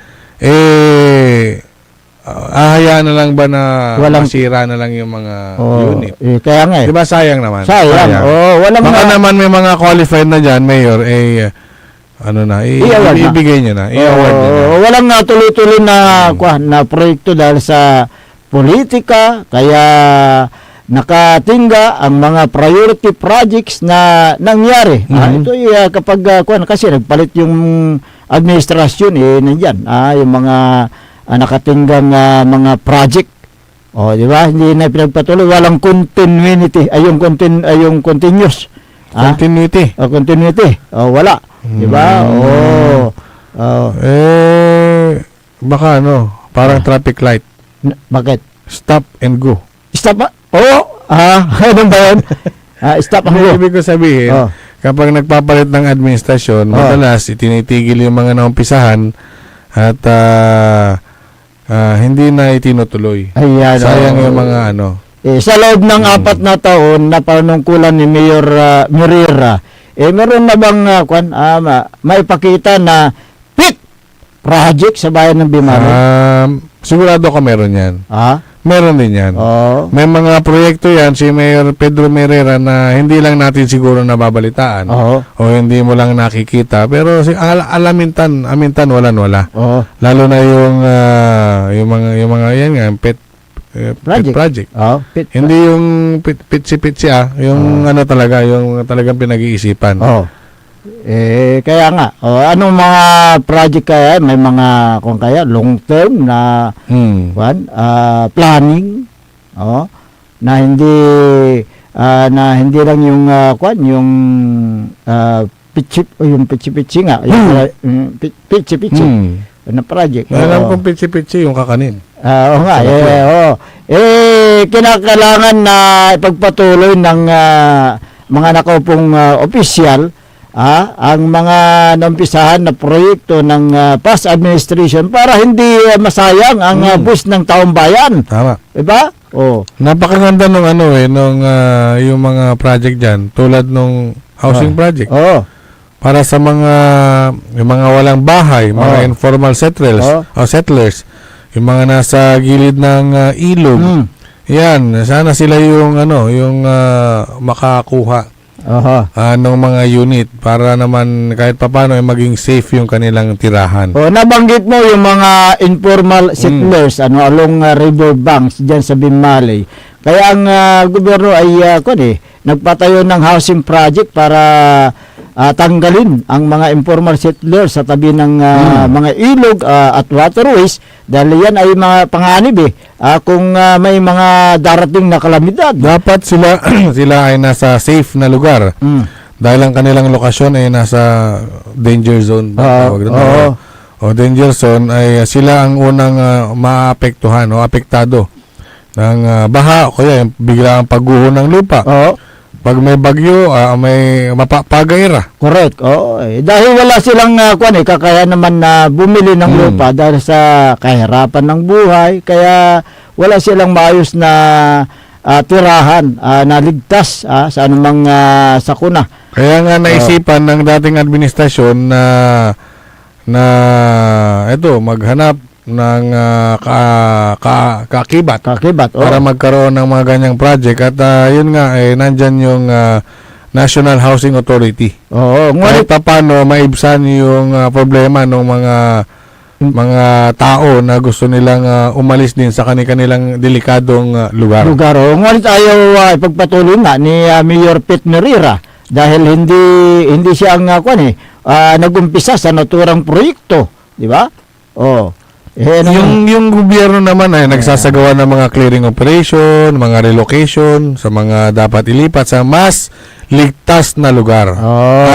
[SPEAKER 5] Ahayaan na lang ba na masira na lang yung mga unit?
[SPEAKER 4] Kaya nga
[SPEAKER 5] Diba sayang naman?
[SPEAKER 4] Sayang.
[SPEAKER 5] Baka naman may mga qualified na dyan, Mayor, ibigay nyo na. I-award nyo na.
[SPEAKER 4] Walang tuloy-tuloy na proyekto dahil sa politika, kaya nakatingga ang mga priority projects na nangyari. Ito kapag kasi nagpalit yung administrasyon nandiyan yung mga nakatinggang mga project. Di ba? Hindi na pinagpatuloy, walang continuity, yung continuous.
[SPEAKER 5] Continuity.
[SPEAKER 4] Continuity. Wala. Di ba?
[SPEAKER 5] Baka parang traffic light.
[SPEAKER 4] Bakit?
[SPEAKER 5] Stop and go.
[SPEAKER 4] Stop ba? Ano ba yun? Stop and go.
[SPEAKER 5] Ibig ko sabihin, kapag nagpapalit ng administrasyon, madalas itinitigil yung mga naumpisahan at hindi na itinutuloy. Sayang yung mga
[SPEAKER 4] sa loob ng 4 na taon na panungkulan ni Mayor Merera, meron na bang maipakita na PIT project sa bayan ng Binmare?
[SPEAKER 5] Sigurado ka meron yan. Meron din yan. May mga proyekto yan si Mayor Pedro Merera na hindi lang natin siguro nababalitaan o hindi mo lang nakikita, pero amintan wala. Lalo na yung mga yan nga pet project. Hindi yung pitsi yung talaga yung talagang pinag-iisipan. Kaya nga anong mga project kaya may mga long term na planning na hindi lang yung pitsi nga yung pitsi na project. Alam kong pitsi yung kakanin.
[SPEAKER 4] Kinakailangan na ipagpatuloy ng mga nakaupong opisyal ang mga naumpisahan na proyekto ng past administration para hindi masayang ang bus ng taong bayan.
[SPEAKER 5] Tama.
[SPEAKER 4] Diba?
[SPEAKER 5] Napakaganda nung yung mga project dyan, tulad nung housing project. Para sa yung mga walang bahay, mga informal settlers, yung mga nasa gilid ng ilog. Yan, sana sila yung makakuha ng mga unit para naman kahit papaano ay maging safe yung kanilang tirahan.
[SPEAKER 4] Nabanggit mo yung mga informal settlers along river banks diyan sa Binmare. Kaya ang gobyerno ay nagpatayo ng housing project para tanggalin ang mga informal settlers sa tabi ng mga ilog at waterways dahil yan ay mga panganib kung may mga darating na kalamidad.
[SPEAKER 5] Dapat sila ay nasa safe na lugar dahil ang kanilang lokasyon ay nasa danger zone. Danger zone ay sila ang unang maapektuhan o apektado ng baha o kaya bigla ang pagguho ng lupa. Pag may bagyo, may mapapagaira.
[SPEAKER 4] Correct. Oo. Dahil wala silang kaya naman na bumili ng lupa dahil sa kahirapan ng buhay, kaya wala silang maayos na tirahan na ligtas sa anumang sakuna.
[SPEAKER 5] Kaya nga naisipan ng dating administrasyon na ito maghanap ng kaakibat para magkaroon ng mga ganyang project at yun nga nandyan yung National Housing Authority.
[SPEAKER 4] Oo,
[SPEAKER 5] Kahit paano maibsan yung problema ng mga tao na gusto nilang umalis din sa kanilang delikadong lugar.
[SPEAKER 4] Ngunit ayaw ipagpatuloy nga ni Mayor Pete Merera dahil hindi siya ang nagumpisa sa naturang proyekto, di ba? Oh.
[SPEAKER 5] Yung gobyerno naman ay nagsasagawa ng mga clearing operation, mga relocation sa mga dapat ilipat sa mas ligtas na lugar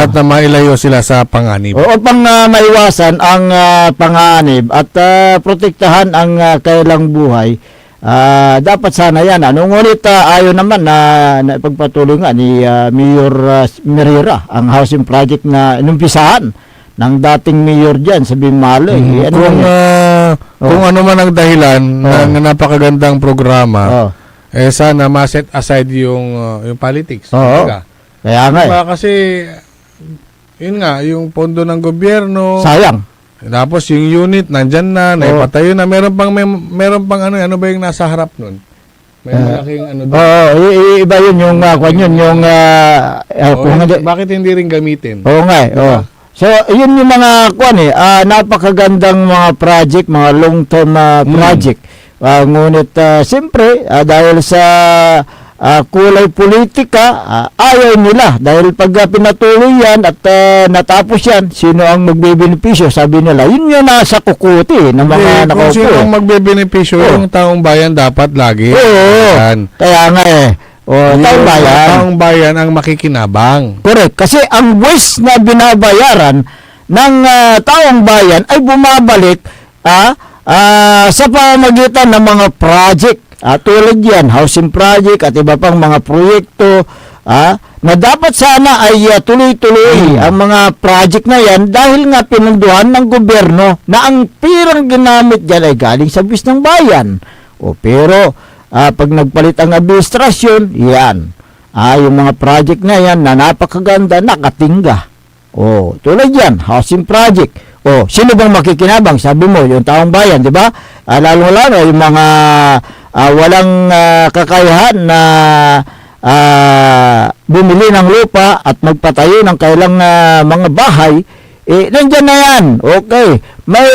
[SPEAKER 5] at na mailayo sila sa panganib.
[SPEAKER 4] O pang maiwasan ang panganib at protektahan ang kailang buhay, dapat sana yan. Ngunit ayaw naman na ipagpatuloy nga ni Mayor Merera ang housing project na inumpisahan ng dating mayor dyan sa Bimaloy.
[SPEAKER 5] Kung ano man ang dahilan ng napakagandang programa, sana ma-set aside yung politics.
[SPEAKER 4] Kaya nga
[SPEAKER 5] diba? Kasi yun nga, yung pondo ng gobyerno
[SPEAKER 4] sayang.
[SPEAKER 5] Tapos yung unit nandyan na, naipatayo na, meron pang ano ba yung nasa harap nun? May malaking ano doon.
[SPEAKER 4] Iba yun yung
[SPEAKER 5] bakit hindi rin gamitin?
[SPEAKER 4] Oo nga diba? So, yun yung mga napakagandang mga project, mga long-term project. Ngunit, siyempre, dahil sa kulay politika, ayaw nila. Dahil pag pinatuloy yan at natapos yan, sino ang magbebenepisyo? Sabi nila, yun yung nasa kukuti ng mga nakaupo.
[SPEAKER 5] Kung sino ang magbebenepisyo, yung taong bayan dapat lagi.
[SPEAKER 4] Kaya nga
[SPEAKER 5] taong bayan ang makikinabang.
[SPEAKER 4] Correct. Kasi ang waste na binabayaran ng taong bayan ay bumabalik sa pamamagitan ng mga project. Tulad yan, housing project at iba pang mga proyekto na dapat sana ay tuloy-tuloy ang mga project na yan dahil nga pinunduhan ng gobyerno na ang pirang ginamit dyan ay galing sa buwis ng bayan. Pero pag nagpalit ang administrasyon, yan. Yung mga project na yan na napakaganda, nakatingga. Tulad yan, housing project. Sino bang makikinabang? Sabi mo, yung taong bayan, di ba? Lalo-lalo yung mga walang kakayahan na bumili ng lupa at magpatayo ng kailang mga bahay, nandyan na yan. Okay. May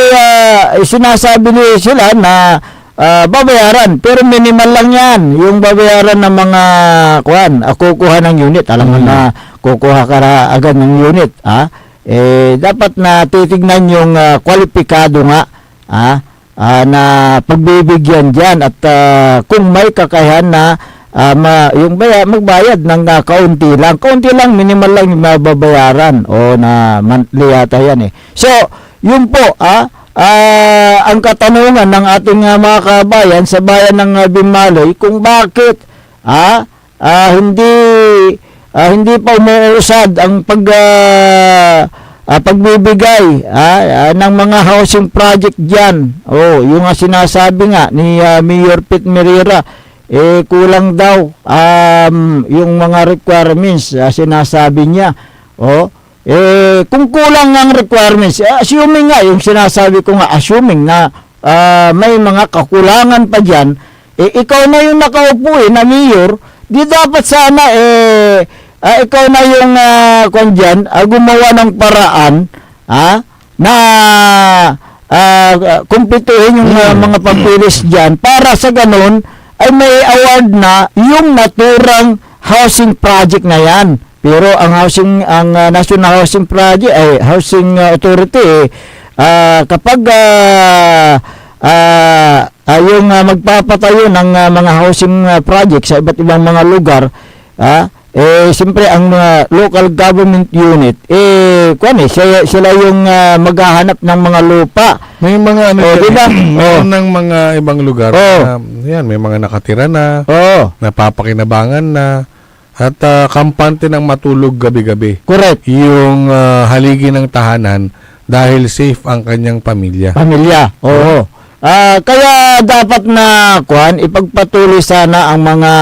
[SPEAKER 4] sinasabi sila na babayaran, pero minimal lang yan. Yung babayaran ng mga kukuha ng unit. Alam mo na kukuha ka na agad ng unit. Dapat na titignan yung kwalipikado nga na pagbibigyan dyan at kung may kakayahan na yung magbayad ng kaunti lang, minimal lang yung mababayaran na monthly yata yan So, yun po ang katanungan ng ating mga kabayan sa bayan ng Bimaloy kung bakit hindi pa umuusad ang pagbibigay ng mga housing project diyan. Yung sinasabi nga ni Mayor Pete Merera, kulang daw yung mga requirements, sinasabi niya. Kung kulang ang requirements, assuming nga, yung sinasabi ko nga, assuming na may mga kakulangan pa dyan, ikaw na yung nakaupo na mayor, di dapat sana ikaw na yung gumawa ng paraan na kumpletuhin yung mga papilis dyan para sa ganun ay may award na yung naturang housing project na yan. Pero ang National Housing Project Housing Authority kapag yung magpapatayo ng mga housing project sa iba't ibang mga lugar, siyempre ang local government unit sila yung maghahanap ng mga lupa.
[SPEAKER 5] May mga
[SPEAKER 4] diba?
[SPEAKER 5] ng mga ibang lugar na yan, may mga nakatira na, napapakinabangan na. at kampante ng matulog gabi-gabi.
[SPEAKER 4] Correct.
[SPEAKER 5] Yung haligi ng tahanan dahil safe ang kanyang pamilya.
[SPEAKER 4] Pamilya. Oo. Kaya dapat na ipagpatuloy sana ang mga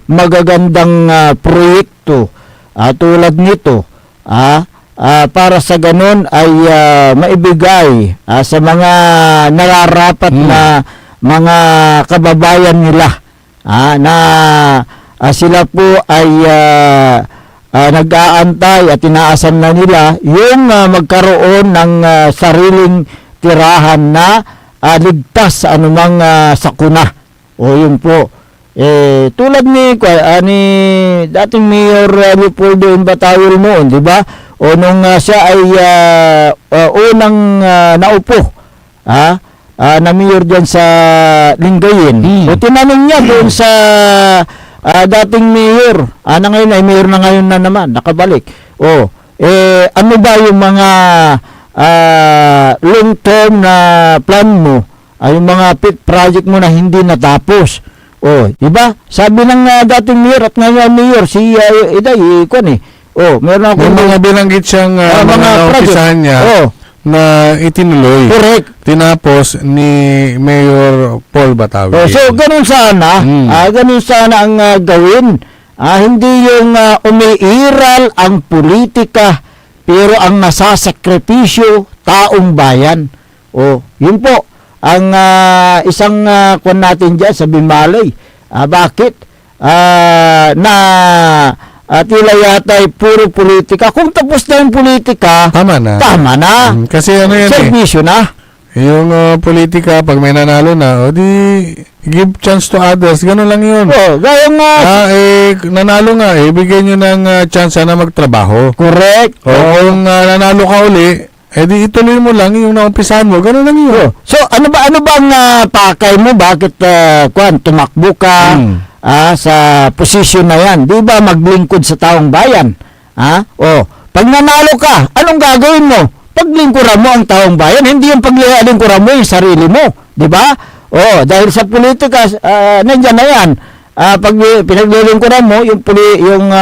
[SPEAKER 4] magagandang proyekto tulad nito. Para sa ganun ay maibigay sa mga nararapat na mga kababayan nila na sila po ay nag-aantay at inaasan na nila yung magkaroon ng sariling tirahan na ligtas sa anumang sakuna. O yun po. Tulad ni dating Mayor Leopoldo Batawil noon, di ba? O nung siya ay unang naupo, na mayor dyan sa Lingayen. O tinanong niya doon sa dating mayor, na ngayon ay mayor na ngayon na naman, nakabalik. Ano ba yung mga long-term na plan mo, yung mga pit project mo na hindi natapos? Diba? Sabi ng dating mayor at ngayon mayor, si Iday, meron ako
[SPEAKER 5] May mga binanggit siyang mga naupisahan niya na itinuloy.
[SPEAKER 4] Correct.
[SPEAKER 5] Tinapos ni Mayor Paul Batawil.
[SPEAKER 4] So, ganun sana. Ganun sana ang gawin. Hindi yung umiiral ang politika, pero ang nasasakripisyo, taong bayan. Yun po. Ang isang kwan natin dyan sa Bimalay. Bakit? Tila yata ay puro politika. Kung tapos na yung politika,
[SPEAKER 5] Tama na. Kasi ano yan
[SPEAKER 4] servisyo na.
[SPEAKER 5] Yung politika, pag may nanalo na, di give chance to others. Ganun lang yun.
[SPEAKER 4] Gaya nga.
[SPEAKER 5] Nanalo nga, bigyan nyo ng chance na magtrabaho.
[SPEAKER 4] Correct.
[SPEAKER 5] Kung nanalo ka uli, di ituloy mo lang yung naumpisahan mo. Ganun lang yun.
[SPEAKER 4] So, ano bang pakay mo? Bakit tumakbo ka sa posisyon na yan? Di ba maglingkod sa taong bayan? Pag nanalo ka, anong gagawin mo? Paglingkuran mo ang taong bayan, hindi yung paglingkuran mo yung sarili mo. Di ba? Dahil sa politika, nandyan na yan. Pag pinaglilingkuran mo, yung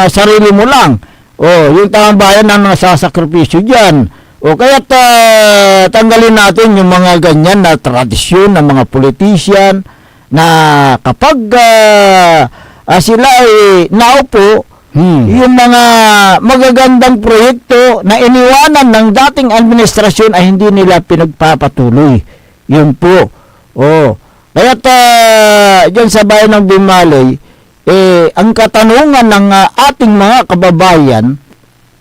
[SPEAKER 4] sarili mo lang. Yung taong bayan ang nasasakripisyo dyan. Kaya tanggalin natin yung mga ganyan na tradisyon ng mga politician na kapag sila ay naupo, yung mga magagandang proyekto na iniwanan ng dating administrasyon ay hindi nila pinagpapatuloy. Yun po. Kaya dyan sa bayan ng Bimalay, ang katanungan ng ating mga kababayan,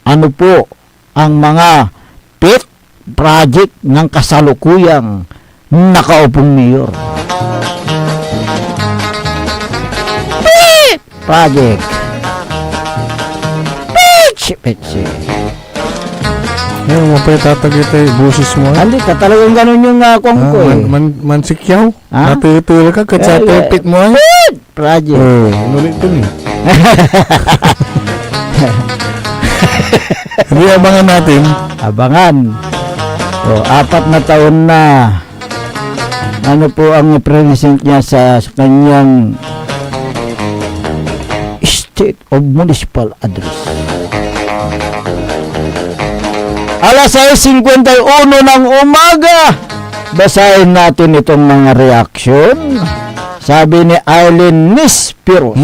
[SPEAKER 4] ano po ang mga pet project ng kasalukuyang nakaupong mayor? Pet project. Petsi.
[SPEAKER 5] Mo pa tatagitay busis mo.
[SPEAKER 4] Hindi ka talagang ganun yung kong ko
[SPEAKER 5] Mansikyaw? Natutul ka sa pit mo ay?
[SPEAKER 4] Pet project.
[SPEAKER 5] Nulit to ni. Hindi abangan natin.
[SPEAKER 4] Abangan. 4 na taon na. Ano po ang present niya sa kanyang State of Municipal Address. Alas 6:51 ng umaga. Basahin natin itong mga reaksyon. Sabi ni Eileen Nispiros,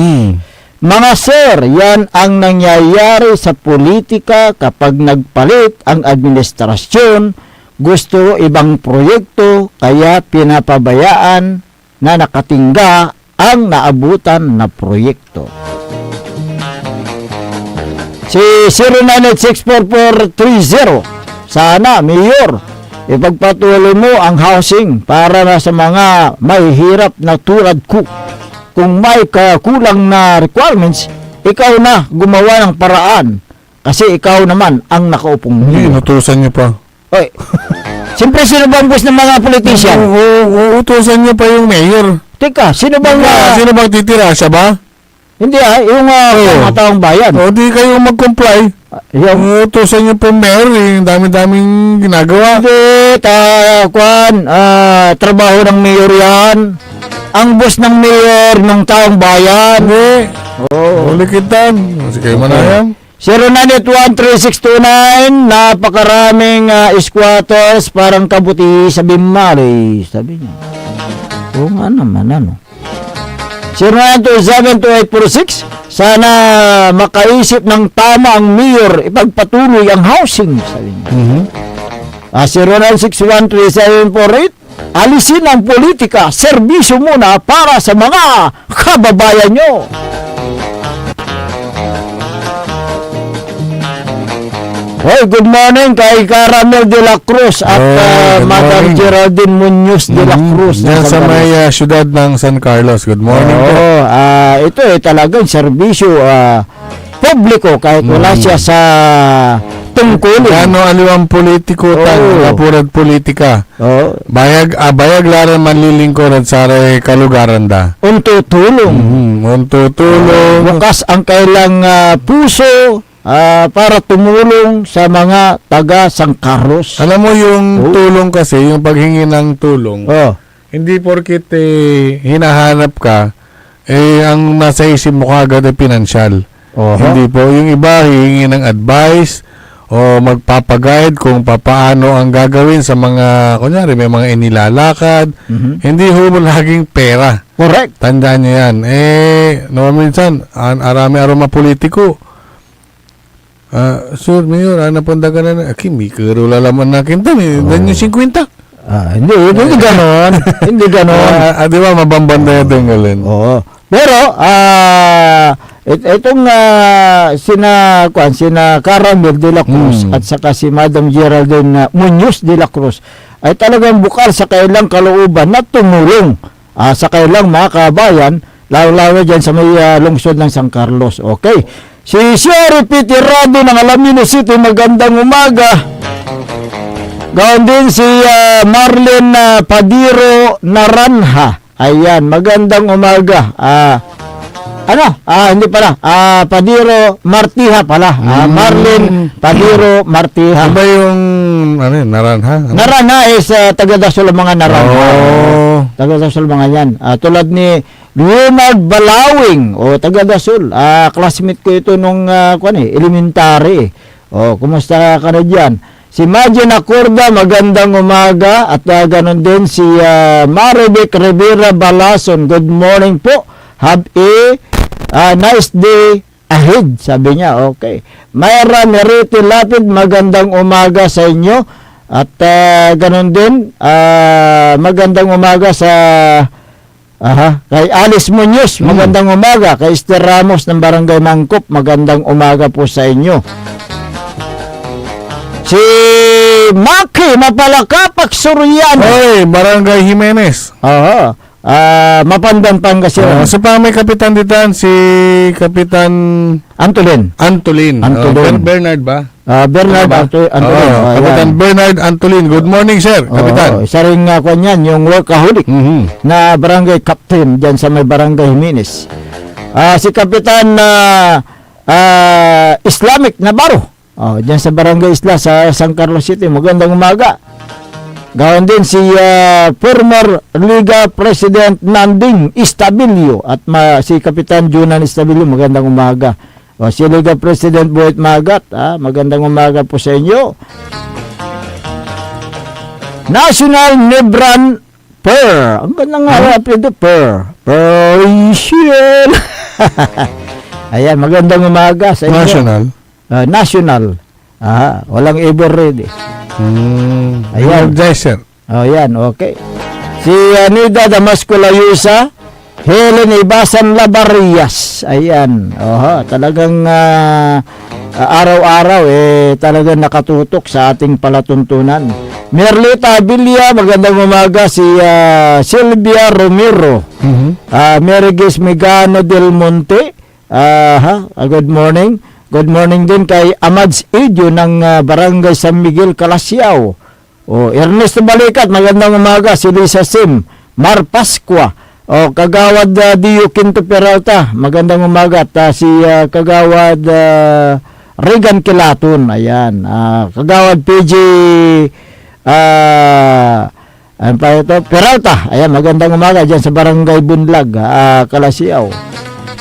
[SPEAKER 4] mga sir, yan ang nangyayari sa politika kapag nagpalit ang administrasyon. Gusto ibang proyekto, kaya pinapabayaan na nakatingga ang naabutan na proyekto. Si 09864430, sana, Mayor, ipagpatuloy mo ang housing para na sa mga mahihirap na tulad ko. Kung may kulang na requirements, ikaw na gumawa ng paraan. Kasi ikaw naman ang nakaupong mayor.
[SPEAKER 5] Inutusan niyo pa.
[SPEAKER 4] Siyempre, sino bang boss ng mga politician?
[SPEAKER 5] Uutusan niyo pa yung mayor.
[SPEAKER 4] Teka, sino bang
[SPEAKER 5] titira? Siya ba?
[SPEAKER 4] Hindi yung mga taong bayan.
[SPEAKER 5] Di kayo mag-comply. Uutusan niyo pa yung mayor. Yung dami-daming ginagawa.
[SPEAKER 4] Hindi, trabaho ng mayor yan. ang boss ng mayor ng taong bayan. Oo.
[SPEAKER 5] Ulikitan. Sige, manayam.
[SPEAKER 4] 09813629, napakaraming squatters, parang kabuti sa Bimali, sabi niya. Oo nga naman, ano. 09272846, sana makaisip ng tama ang mayor, ipagpatuloy ang housing, sabi niya. 09613748, alisin ang politika, serbisyo muna para sa mga kababayan nyo. Hey, good morning kay Caramel de la Cruz at
[SPEAKER 5] good
[SPEAKER 4] Madam
[SPEAKER 5] morning.
[SPEAKER 4] Geraldine Muñoz de la Cruz. ng
[SPEAKER 5] Diyan sa
[SPEAKER 4] San
[SPEAKER 5] may
[SPEAKER 4] Carlos.
[SPEAKER 5] syudad ng San Carlos. Good morning po.
[SPEAKER 4] Oo, ito talagang serbisyo publiko kahit wala siya sa tungkulin.
[SPEAKER 5] Kano aliwang politiko
[SPEAKER 4] Oo.
[SPEAKER 5] apurad politika.
[SPEAKER 4] Oo.
[SPEAKER 5] Bayag laran manlilingkod at sare kalugaran da.
[SPEAKER 4] Untutulong.
[SPEAKER 5] Untutulong.
[SPEAKER 4] Bukas ang kailang puso para tumulong sa mga taga San Carlos.
[SPEAKER 5] Alam mo yung tulong kasi, yung paghingi ng tulong,
[SPEAKER 4] Oh.
[SPEAKER 5] hindi porkit hinahanap ka, ang nasa isip mo kagad ay pinansyal.
[SPEAKER 4] Oho.
[SPEAKER 5] Hindi po. Yung iba, hihingi ng advice o magpapaguide kung papaano ang gagawin sa mga, kunyari, may mga inilalakad. Hindi ho laging pera.
[SPEAKER 4] Correct.
[SPEAKER 5] Tandaan nyo yan. Minsan, arami-aroma politiko. Sir, Mayor, napunta ka na. Kimi, karo lalaman nakin tan. Dan yung 50.
[SPEAKER 4] Hindi ganon. Hindi ganon.
[SPEAKER 5] Di ba, mabambanda yung tunggalin.
[SPEAKER 4] Oo. Pero, itong sina Caramel de la Cruz at saka si Madam Geraldine Muñoz de la Cruz ay talagang bukal sa kailang kalooban na tumulong sa kailang mga kabayan, lalo-lalo dyan sa may lungsod ng San Carlos. Okay. Si Sherry Pitirado ng Alamino City, magandang umaga. Gawin din si Marlene Padiro Naranja. Ayan, magandang umaga. Hindi pala. Padiro Martiha pala. Marlene Padiro Martiha.
[SPEAKER 5] Ano ba yung, naranha?
[SPEAKER 4] Naranja is taga-dasol mga naranja.
[SPEAKER 5] Oh.
[SPEAKER 4] Taga-dasol mga yan. Tulad ni Leonard Balawing, taga-dasol. Classmate ko ito nung elementary. Kumusta ka na dyan? Si Majin Acorda, magandang umaga. At ganon din si Marivic Rivera Balason. Good morning po. Have a nice day ahead, sabi niya. Okay. Mayra Meriti Lapid, magandang umaga sa inyo. At ganon din, magandang umaga sa kay Alice Muñoz, magandang umaga. Kay Esther Ramos ng Barangay Mangkop, magandang umaga po sa inyo. Si Maki Mapalakapak Suriano.
[SPEAKER 5] Oy, Barangay Jimenez.
[SPEAKER 4] Mapandan Pangasinan.
[SPEAKER 5] Sa pa may kapitan ditan, si Kapitan
[SPEAKER 4] Antolin.
[SPEAKER 5] Antolin. Bernard ba?
[SPEAKER 4] Bernard Antolin.
[SPEAKER 5] Kapitan Bernard Antolin. Good morning, sir. Kapitan.
[SPEAKER 4] Isa rin nga yan, yung workaholic na barangay captain dyan sa may barangay Jimenez. Si Kapitan Islamic Navarro. Dyan sa barangay Isla sa San Carlos City. Magandang umaga. Gawin din si former Liga President Nanding Istabilio at si Kapitan Junan Istabilio, magandang umaga. Si Liga President Boyd Magat, magandang umaga po sa inyo. National Nebran Per. Ang ganda nga apelido Per. Persian. Ayan, magandang umaga sa inyo.
[SPEAKER 5] National.
[SPEAKER 4] National. Walang ever ready. Ayan.
[SPEAKER 5] Sir.
[SPEAKER 4] Ayan, okay. Si Nida Damasco Layusa, Helen Ibasan Labarias. Ayan. Talagang araw-araw talagang nakatutok sa ating palatuntunan. Merlita Abilia, magandang umaga. Si Silvia Romero. Merigis Megano del Monte. Good morning. Good morning din kay Amads Edio ng Barangay San Miguel, Calasiao. Ernesto Balikat, magandang umaga. Si Lisa Sim, Mar Pascua. Kagawad Dio Quinto Peralta, magandang umaga. At si Kagawad Regan Kilaton, ayan. Kagawad PJ Ano pa ito? Peralta. Ayan, magandang umaga dyan sa Barangay Bunlag, Kalasiaw.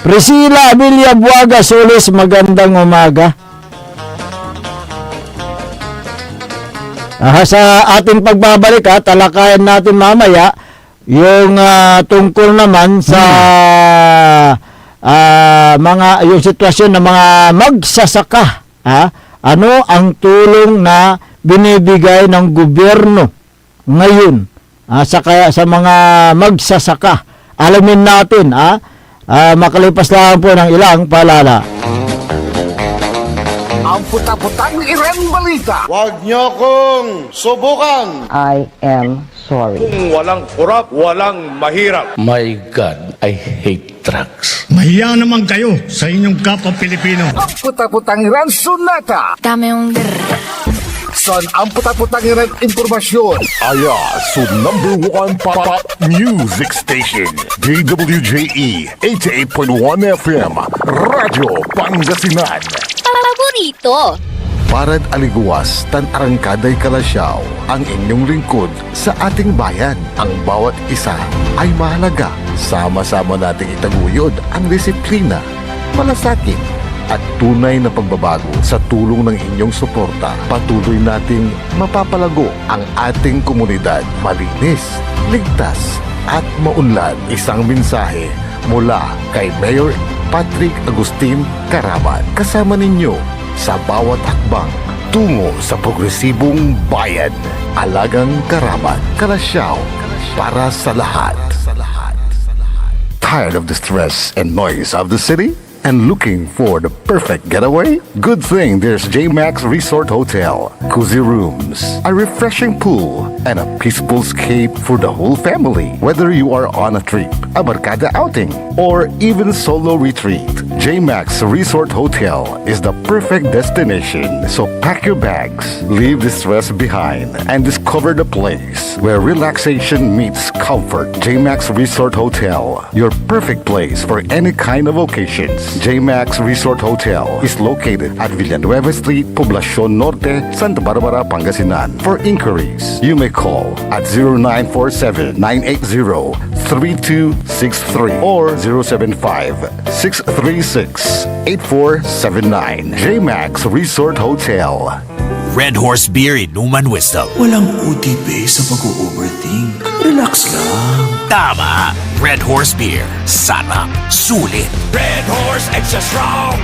[SPEAKER 4] Priscilla Abilia Buaga Solis, magandang umaga. Sa ating pagbabalik, talakayan natin mamaya yung tungkol naman sa yung sitwasyon ng mga magsasaka. Ano ang tulong na binibigay ng gobyerno ngayon sa mga magsasaka? Alamin natin, makalipas lang po ng ilang paalala.
[SPEAKER 1] Ang puta-putang Iren Balita.
[SPEAKER 6] Huwag niyo kong subukan.
[SPEAKER 7] I am sorry.
[SPEAKER 8] Kung walang kurap, walang mahirap.
[SPEAKER 9] My God, I hate drugs.
[SPEAKER 10] Mahiya naman kayo sa inyong kapwa Pilipino.
[SPEAKER 1] Ang puta-putang Iren Sunata.
[SPEAKER 3] Dame yung
[SPEAKER 1] Son ang puta-putang Iren Impormasyon. Aya, so #1 pop music station. DWJE 88.1 FM. Radyo Pangasinan.
[SPEAKER 3] paborito.
[SPEAKER 1] Parad aliguas, tan arangkaday kalasyaw, ang inyong lingkod sa ating bayan. Ang bawat isa ay mahalaga. Sama-sama nating itaguyod ang disiplina, malasakit, at tunay na pagbabago. Sa tulong ng inyong suporta, patuloy nating mapapalago ang ating komunidad. Malinis, ligtas, at maunlad. Isang mensahe mula kay Mayor Patrick Agustin Caraman. Kasama ninyo sa bawat hakbang tungo sa progresibong bayan. Alagang Caraman, Kalasyaw, para sa lahat. Tired of the stress and noise of the city? And looking for the perfect getaway? Good thing there's JMax Resort Hotel. Cozy rooms, a refreshing pool, and a peaceful escape for the whole family. Whether you are on a trip, a barkada outing, or even solo retreat, JMax Resort Hotel is the perfect destination. So pack your bags, leave the stress behind, and discover the place where relaxation meets comfort. JMax Resort Hotel, your perfect place for any kind of occasions. JMax Resort Hotel is located at Villanueva Street, Poblacion Norte, Santa Barbara, Pangasinan. For inquiries, you may call at 0947-980-3263 or 075-636-8479. JMax Resort Hotel.
[SPEAKER 12] Red Horse Beer Inuman Wisdom. Walang UTP sa pag-overthink. Relax lang. Tama. Red Horse Beer. Sarap. Sulit.
[SPEAKER 2] Red Horse Extra Strong,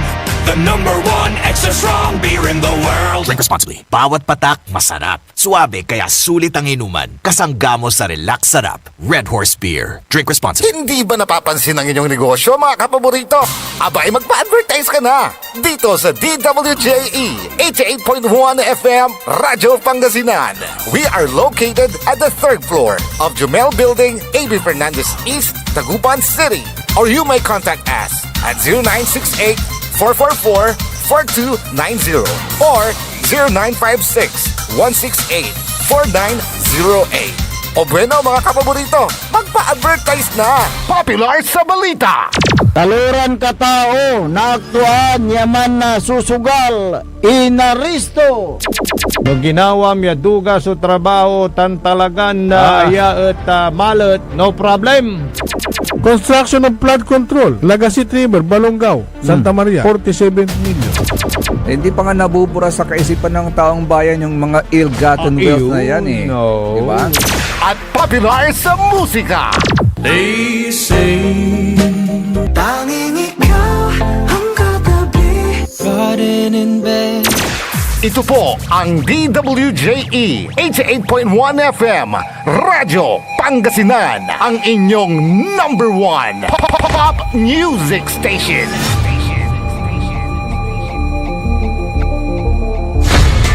[SPEAKER 2] the #1 extra strong beer in the world.
[SPEAKER 12] Drink responsibly. Bawat patak, masarap. Suabe, kaya sulit ang inuman. Kasangga mo sa relax sarap. Red Horse Beer. Drink responsibly.
[SPEAKER 1] Hindi ba napapansin ang inyong negosyo, mga kapaborito? Abay, magpa-advertise ka na dito sa DWJE 88.1 FM, Radyo Pangasinan. We are located at the 3rd floor of Jumel Building, AB Fernandez East, Tagupan City. Or you may contact us at 0968-444-4290 or 0956-168-4908. O bueno, mga kapaborito, magpa-advertise na! Popular sa balita!
[SPEAKER 4] Taluran katao na aktuan yaman na susugal inaristo.
[SPEAKER 5] No ginawa miya duga sa trabaho tan talagan na iya at malet, no problem. Construction of flood control, Lagasit River, Balongaw, Santa Maria, 47 million.
[SPEAKER 11] Hindi pa nga nabubura sa kaisipan ng taong bayan yung mga ill-gotten wealth na yan eh.
[SPEAKER 5] No.
[SPEAKER 11] Diba?
[SPEAKER 1] At popular sa musika!
[SPEAKER 2] They say, tanging ikaw ang katabi, garden in bed.
[SPEAKER 1] Ito po ang DWJE 88.1 FM, Radyo Pangasinan, ang inyong #1 pop music station.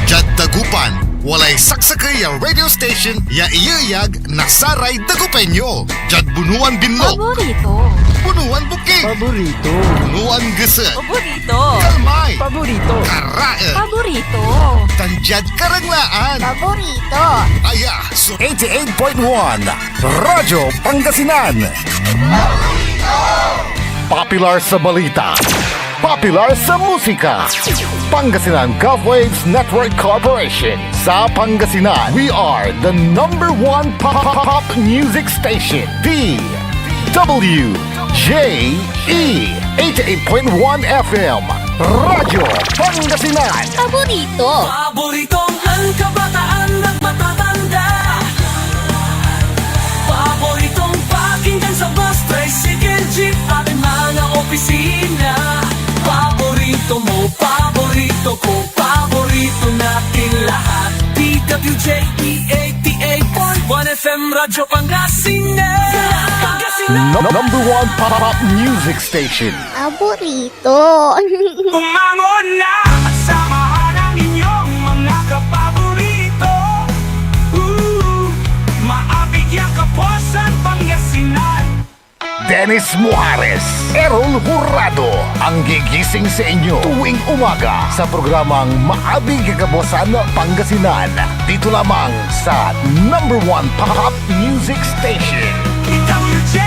[SPEAKER 1] Jad Dagupan, walay saksakay ang radio station, ya iyayag nasaray Dagupenyo. Jad Bunuan Binlog,
[SPEAKER 3] Paborito.
[SPEAKER 1] Bunuan Bukid,
[SPEAKER 4] Paborito.
[SPEAKER 1] Bunuan Gese,
[SPEAKER 3] Paborito.
[SPEAKER 1] Kalmay,
[SPEAKER 3] Paborito.
[SPEAKER 1] Karae,
[SPEAKER 3] Paborito.
[SPEAKER 1] Tanjad Karanglaan.
[SPEAKER 3] Paborito.
[SPEAKER 1] Aya, so 88.1 Radyo Pangasinan. Popular sa balita. popular sa musika. Pangasinan Golfwaves Network Corporation. Sa Pangasinan, we are the number one pop music station. DWJE 88.1 FM. Radyo Pangasinan.
[SPEAKER 3] Paborito.
[SPEAKER 2] Paboritong ang kabataan at matatanda. Paboritong pakinggan sa bus, tricycle, jeep at mga opisina. Paborito mo, paborito ko, paborito natin lahat. DWJE 88.1 FM, Radyo Pangasinan.
[SPEAKER 1] Number one pop music station.
[SPEAKER 3] Paborito.
[SPEAKER 2] Umangon na at samahan ang inyong mga kapaborito. Maabig yung Kapuasan, Pangasinan.
[SPEAKER 1] Dennis Muarez, Errol Hurado, ang gigising sa inyo tuwing umaga sa programang Maabig Kapuasan Pangasinan. Dito lamang sa number one pop music station.
[SPEAKER 2] DWJ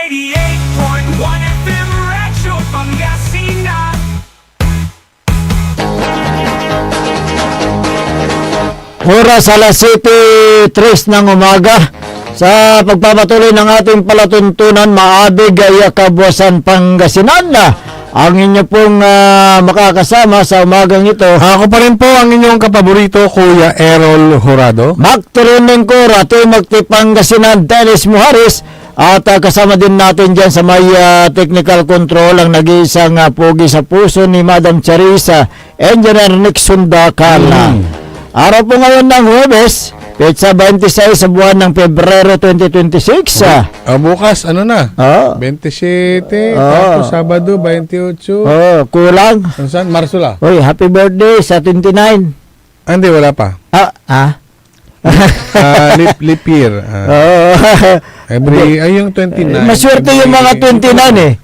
[SPEAKER 2] 88.1 FM, Radyo Pangasinan.
[SPEAKER 4] Oras alas 7:03 ng umaga. Sa pagpapatuloy ng ating palatuntunan, Maabig Kabuasan Pangasinan, ang inyo pong makakasama sa umagang ito.
[SPEAKER 5] Ako pa rin po ang inyong kapaborito, Kuya Errol Jurado.
[SPEAKER 4] Magturunin ko, Rato Magti Pangasinan, Dennis Muharis. At kasama din natin dyan sa may technical control ang nag-iisang pogi sa puso ni Madam Charissa, Engineer Nixon Dakala. Araw po ngayon ng Huwebes, Petsa 26 sa buwan ng Pebrero 2026.
[SPEAKER 5] Bukas, ano na? 27, tapos Sabado, 28.
[SPEAKER 4] Kulang.
[SPEAKER 5] Saan? Marso la.
[SPEAKER 4] Hoy, happy birthday sa 29.
[SPEAKER 5] Hindi, wala pa. Leap year. Yung 29.
[SPEAKER 4] Maswerte yung mga 29 eh.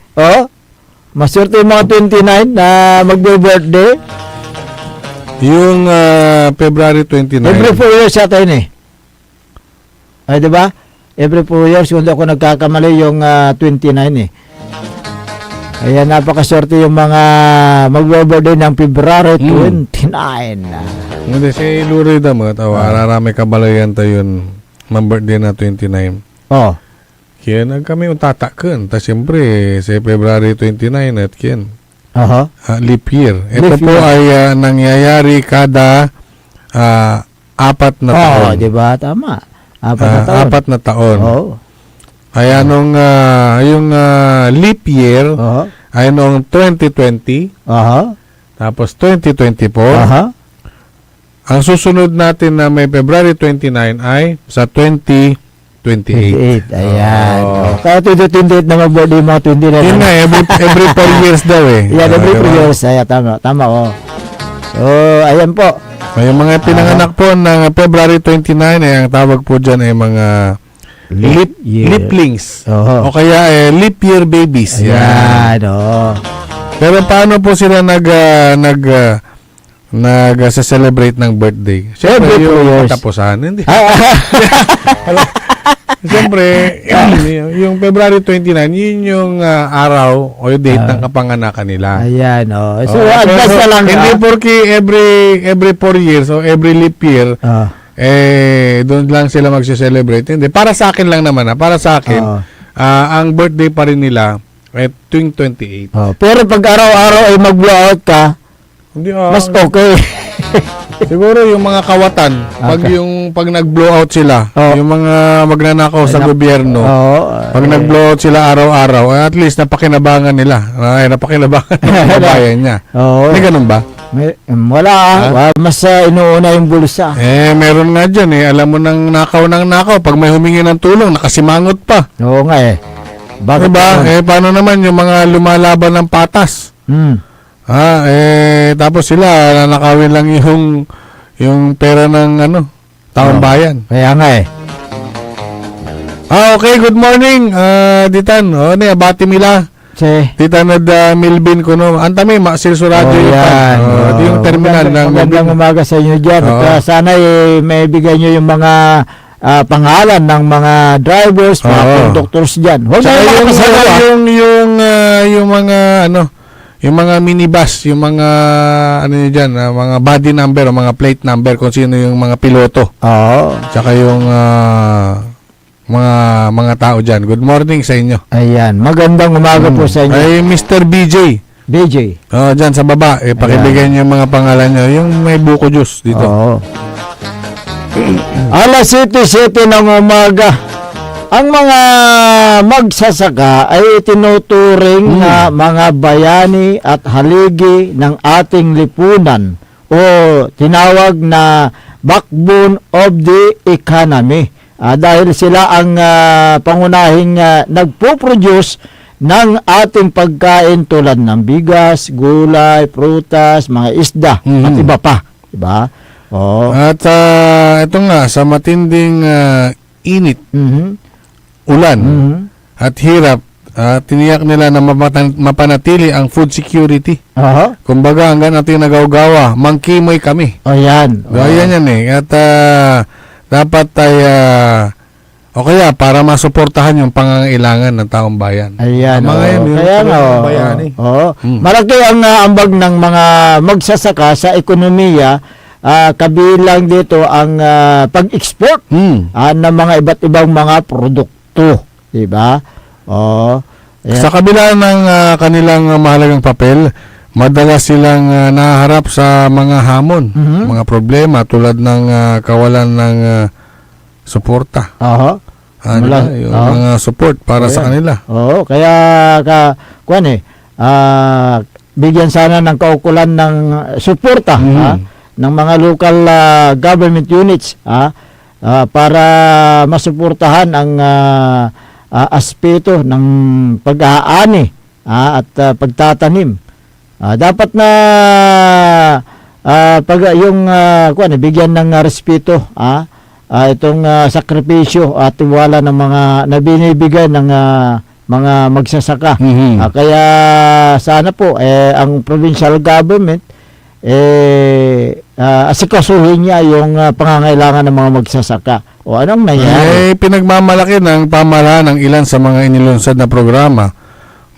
[SPEAKER 4] Maswerte yung mga 29 na magbe-birthday.
[SPEAKER 5] Yung February 29.
[SPEAKER 4] Every 4 years yata yun eh. Ay, diba? Every 4 years, kung ako nagkakamali yung 29 eh. Ayan, napakaswerte yung mga magbe-birthday ng February 29.
[SPEAKER 5] Hindi, si Luray Damot, ararami kabalayan tayo yun, birthday na 29. Kaya kami utatakan. Ta siyempre, sa February 29 at kyan. Leap year. Ito po ay nangyayari kada 4 na taon.
[SPEAKER 4] Diba? Tama. 4 na taon.
[SPEAKER 5] 4 na taon. Kaya nung yung leap year ay noong 2020. Tapos 2024. Ang susunod natin na may February 29 ay sa 2028.
[SPEAKER 4] Ayan. Kaya 2028 na mag-birthday mga 29.
[SPEAKER 5] Yun nga, every 4 years daw eh.
[SPEAKER 4] Yan, every 4 years. Ayan, tama. So, ayan po.
[SPEAKER 5] Yung mga pinanganak po ng February 29 ay ang tawag po dyan ay mga leaplings. O kaya leap year babies.
[SPEAKER 4] Ayan,
[SPEAKER 5] Pero paano po sila nag-celebrate ng birthday? Siyempre, yung katapusan. Hindi. Siyempre, yung February 29, yun yung araw o yung date ng kapanganakan nila.
[SPEAKER 4] Ayan, So, advance na lang.
[SPEAKER 5] Hindi porque every 4 years o every leap year, doon lang sila mag-celebrate. Hindi. Para sa akin lang naman, para sa akin, ang birthday pa rin nila ay tuwing 28.
[SPEAKER 4] Pero pag araw-araw ay mag-blowout ka, mas okay.
[SPEAKER 5] Siguro yung mga kawatan, pag nag-blowout sila, yung mga magnanakaw sa gobyerno, pag nag-blowout sila araw-araw, at least napakinabangan nila. Napakinabangan ng kabayan niya. May ganun ba?
[SPEAKER 4] Wala. Mas inuuna yung bulsa.
[SPEAKER 5] Meron nga dyan Alam mo nang nakaw. Pag may humingi ng tulong, nakasimangot pa.
[SPEAKER 4] Oo nga Bakit
[SPEAKER 5] diba? Paano naman yung mga lumalaban ng patas? Tapos sila nanakawin lang yung pera ng taong bayan.
[SPEAKER 4] Kaya nga
[SPEAKER 5] okay, good morning. Ditan, abati mila. Ditan na Milbin kuno. Antami maksilso radyo
[SPEAKER 4] yan.
[SPEAKER 5] Yung terminal ng
[SPEAKER 4] magandang umaga sa inyo dyan. At sana may bigay nyo yung mga pangalan ng mga drivers, mga conductors dyan. Huwag na
[SPEAKER 5] yung mga yung mga minibus, yung mga ano yun dyan, mga body number o mga plate number kung sino yung mga piloto.
[SPEAKER 4] Oo.
[SPEAKER 5] Tsaka yung mga tao dyan. Good morning sa inyo.
[SPEAKER 4] Ayan. Magandang umaga po sa inyo.
[SPEAKER 5] Ay, Mr. BJ.
[SPEAKER 4] BJ.
[SPEAKER 5] Dyan sa baba. Pakibigay niyo yung mga pangalan nyo. Yung may buko juice dito.
[SPEAKER 4] Oo. Alas 7:07 ng umaga. Ang mga magsasaka ay tinuturing na mga bayani at haligi ng ating lipunan o tinawag na backbone of the economy. Dahil sila ang pangunahing nagpo-produce ng ating pagkain tulad ng bigas, gulay, prutas, mga isda at iba pa. Diba? Oh.
[SPEAKER 5] At ito nga, sa matinding init, ulan at hirap, tiniyak nila na mapanatili ang food security. Kumbaga, hanggang natin nagaw-gawa, mangkimoy kami.
[SPEAKER 4] Ayan.
[SPEAKER 5] Ayan yan eh. At dapat ay o kaya para masuportahan yung pangangailangan ng taong bayan.
[SPEAKER 4] Ayan.
[SPEAKER 5] Mga yan,
[SPEAKER 4] Kaya nga.
[SPEAKER 5] bayani.
[SPEAKER 4] Malaki ang ambag ng mga magsasaka sa ekonomiya. Kabilang dito ang pag-export ng mga iba't ibang mga produkto. Diba?
[SPEAKER 5] Sa kabila ng kanilang mahalagang papel, madalas silang naharap sa mga hamon, mga problema tulad ng kawalan ng suporta. Yung mga support para sa kanila.
[SPEAKER 4] Kaya bigyan sana ng kaukulan ng suporta ng mga local government units para masuportahan ang aspeto ng pag-aani at pagtatanim. Dapat na bigyan ng respeto itong sakripisyo at tiwala ng mga nabinibigay ng mga magsasaka. Kaya sana po ang provincial government asikasuhin niya yung pangangailangan ng mga magsasaka. O anong nangyari?
[SPEAKER 5] Pinagmamalaki ng pamahalaan ng ilan sa mga inilunsad na programa,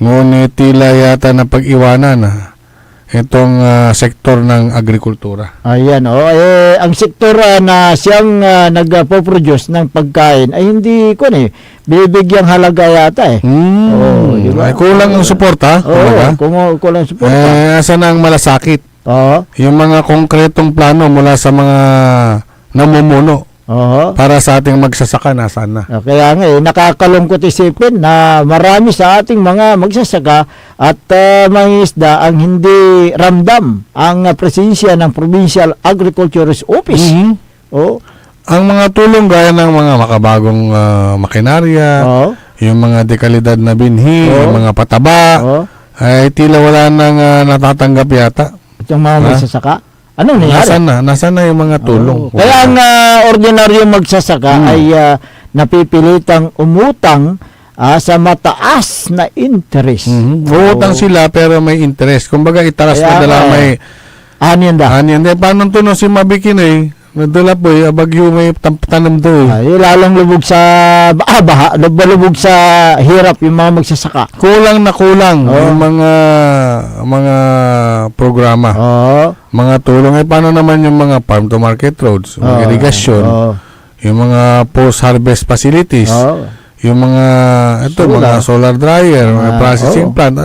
[SPEAKER 5] ngunit tila yata na pag-iwanan itong sektor ng agrikultura.
[SPEAKER 4] Ayan, ang sektor na siyang nagpo-produce ng pagkain ay hindi bibigyang halaga yata
[SPEAKER 5] Diba? Kulang ang suporta.
[SPEAKER 4] Kulang suporta.
[SPEAKER 5] Asan ang malasakit? Yung mga konkretong plano mula sa mga namumuno para sa ating magsasaka, nasaan na?
[SPEAKER 4] Kaya nga nakakalungkot isipin na marami sa ating mga magsasaka at mga isda ang hindi ramdam ang presensya ng Provincial Agriculture's Office.
[SPEAKER 5] Ang mga tulong gaya ng mga makabagong makinarya, yung mga dekalidad na binhi, yung mga pataba, ay tila wala nang natatanggap yata.
[SPEAKER 4] At yung mga magsasaka? Anong nangyari?
[SPEAKER 5] Nasaan na yung mga tulong?
[SPEAKER 4] Kaya ang ordinaryong magsasaka ay napipilitang umutang sa mataas na interest.
[SPEAKER 5] Umutang sila pero may interest. Kumbaga itaras na dala may
[SPEAKER 4] Anyan.
[SPEAKER 5] Paano to no si Mabikin nadala po bagyo may tanam to
[SPEAKER 4] lalong lubog sa lubog sa hirap yung mga magsasaka.
[SPEAKER 5] Kulang yung mga programa. Mga tulong paano naman yung mga farm to market roads, mga irigasyon, yung mga post harvest facilities, yung mga mga solar dryer, mga processing plant.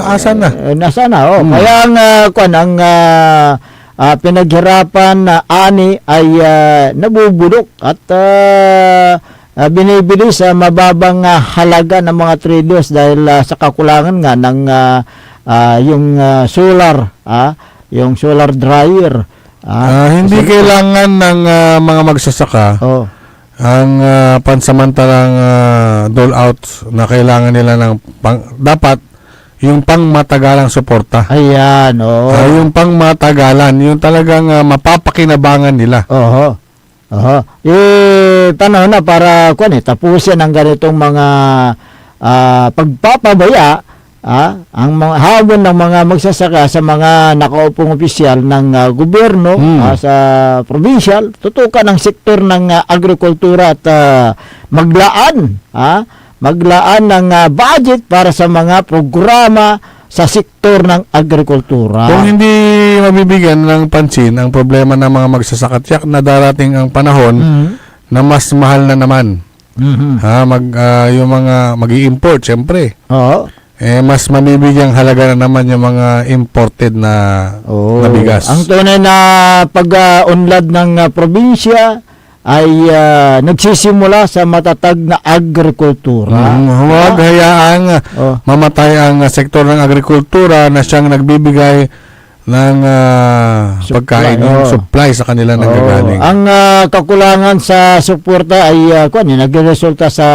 [SPEAKER 5] Asan na?
[SPEAKER 4] Nasaan na? Kaya ang pinaghirapan na ani ay nabubulok at binibili sa mababang halaga ng mga traders dahil sa kakulangan nga ng yung solar dryer.
[SPEAKER 5] Hindi kailangan ng mga magsasaka ang pansamantalang dole out na kailangan nila ng dapat yung pangmatagalang suporta.
[SPEAKER 4] Ayan,
[SPEAKER 5] yung pangmatagalan, yung talagang mapapakinabangan nila.
[SPEAKER 4] Panahon na para tapusin ang ganitong mga pagpapabaya ang mga hamon ng mga magsasaka sa mga nakaupong opisyal ng gobyerno sa provincial, tutukan ang sektor ng agrikultura at maglaan ng budget para sa mga programa sa sektor ng agrikultura.
[SPEAKER 5] Kung hindi mabibigyan ng pansin ang problema ng mga magsasaka, tiyak na darating ang panahon na mas mahal na naman. Yung mga mag-i-import, syempre.
[SPEAKER 4] Oo.
[SPEAKER 5] Mas mabibigyang halaga na naman yung mga imported na bigas.
[SPEAKER 4] Ang tunay na pag-unlad ng probinsya ay nagsisimula sa matatag na agrikultura.
[SPEAKER 5] Huwag hayaang mamatay ang sektor ng agrikultura na siyang nagbibigay ng pagkain, yung supply sa kanila nanggagaling.
[SPEAKER 4] Ang kakulangan sa suporta ay nagresulta sa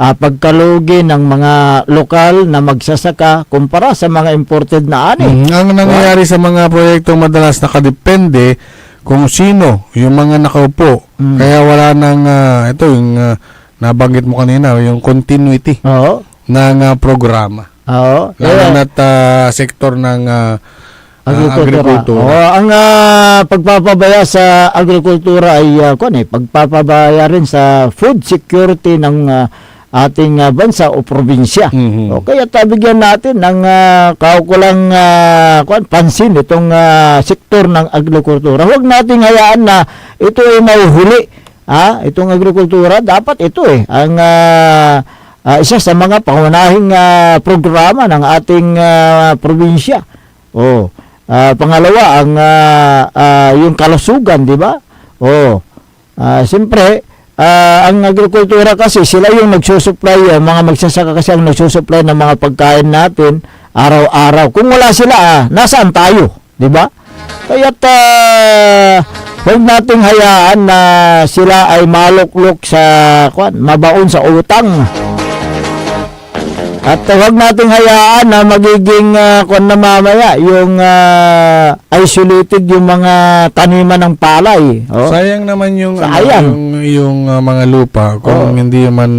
[SPEAKER 4] pagkalugi ng mga lokal na magsasaka kumpara sa mga imported na ani.
[SPEAKER 5] Ang nangyayari sa mga proyektong madalas nakadepende kung sino yung mga nakaupo. Kaya wala nang ito yung nabanggit mo kanina, yung continuity ng programa. Lalo na't sektor ng agrikultura.
[SPEAKER 4] Ang pagpapabaya sa agrikultura ay pagpapabaya rin sa food security ng ating bansa o probinsya. Kaya bigyan natin ng kaukulang pansin itong sektor ng agrikultura. Huwag nating hayaan na ito ay mahuhuli. Itong agrikultura, dapat ito ang isa sa mga pangunahing programa ng ating probinsya. Pangalawa, yung kalusugan, di ba? Siyempre, ang agrikultura kasi, sila yung nagsusupply, mga magsasaka kasi ang nagsusupply ng mga pagkain natin araw-araw. Kung wala sila, nasaan tayo? Di ba? Kaya't huwag nating hayaan na sila ay maluklok sa mabaon sa utang. At huwag nating hayaan na magiging mamaya yung isolated yung mga taniman ng palay.
[SPEAKER 5] Sayang naman yung mga lupa kung hindi man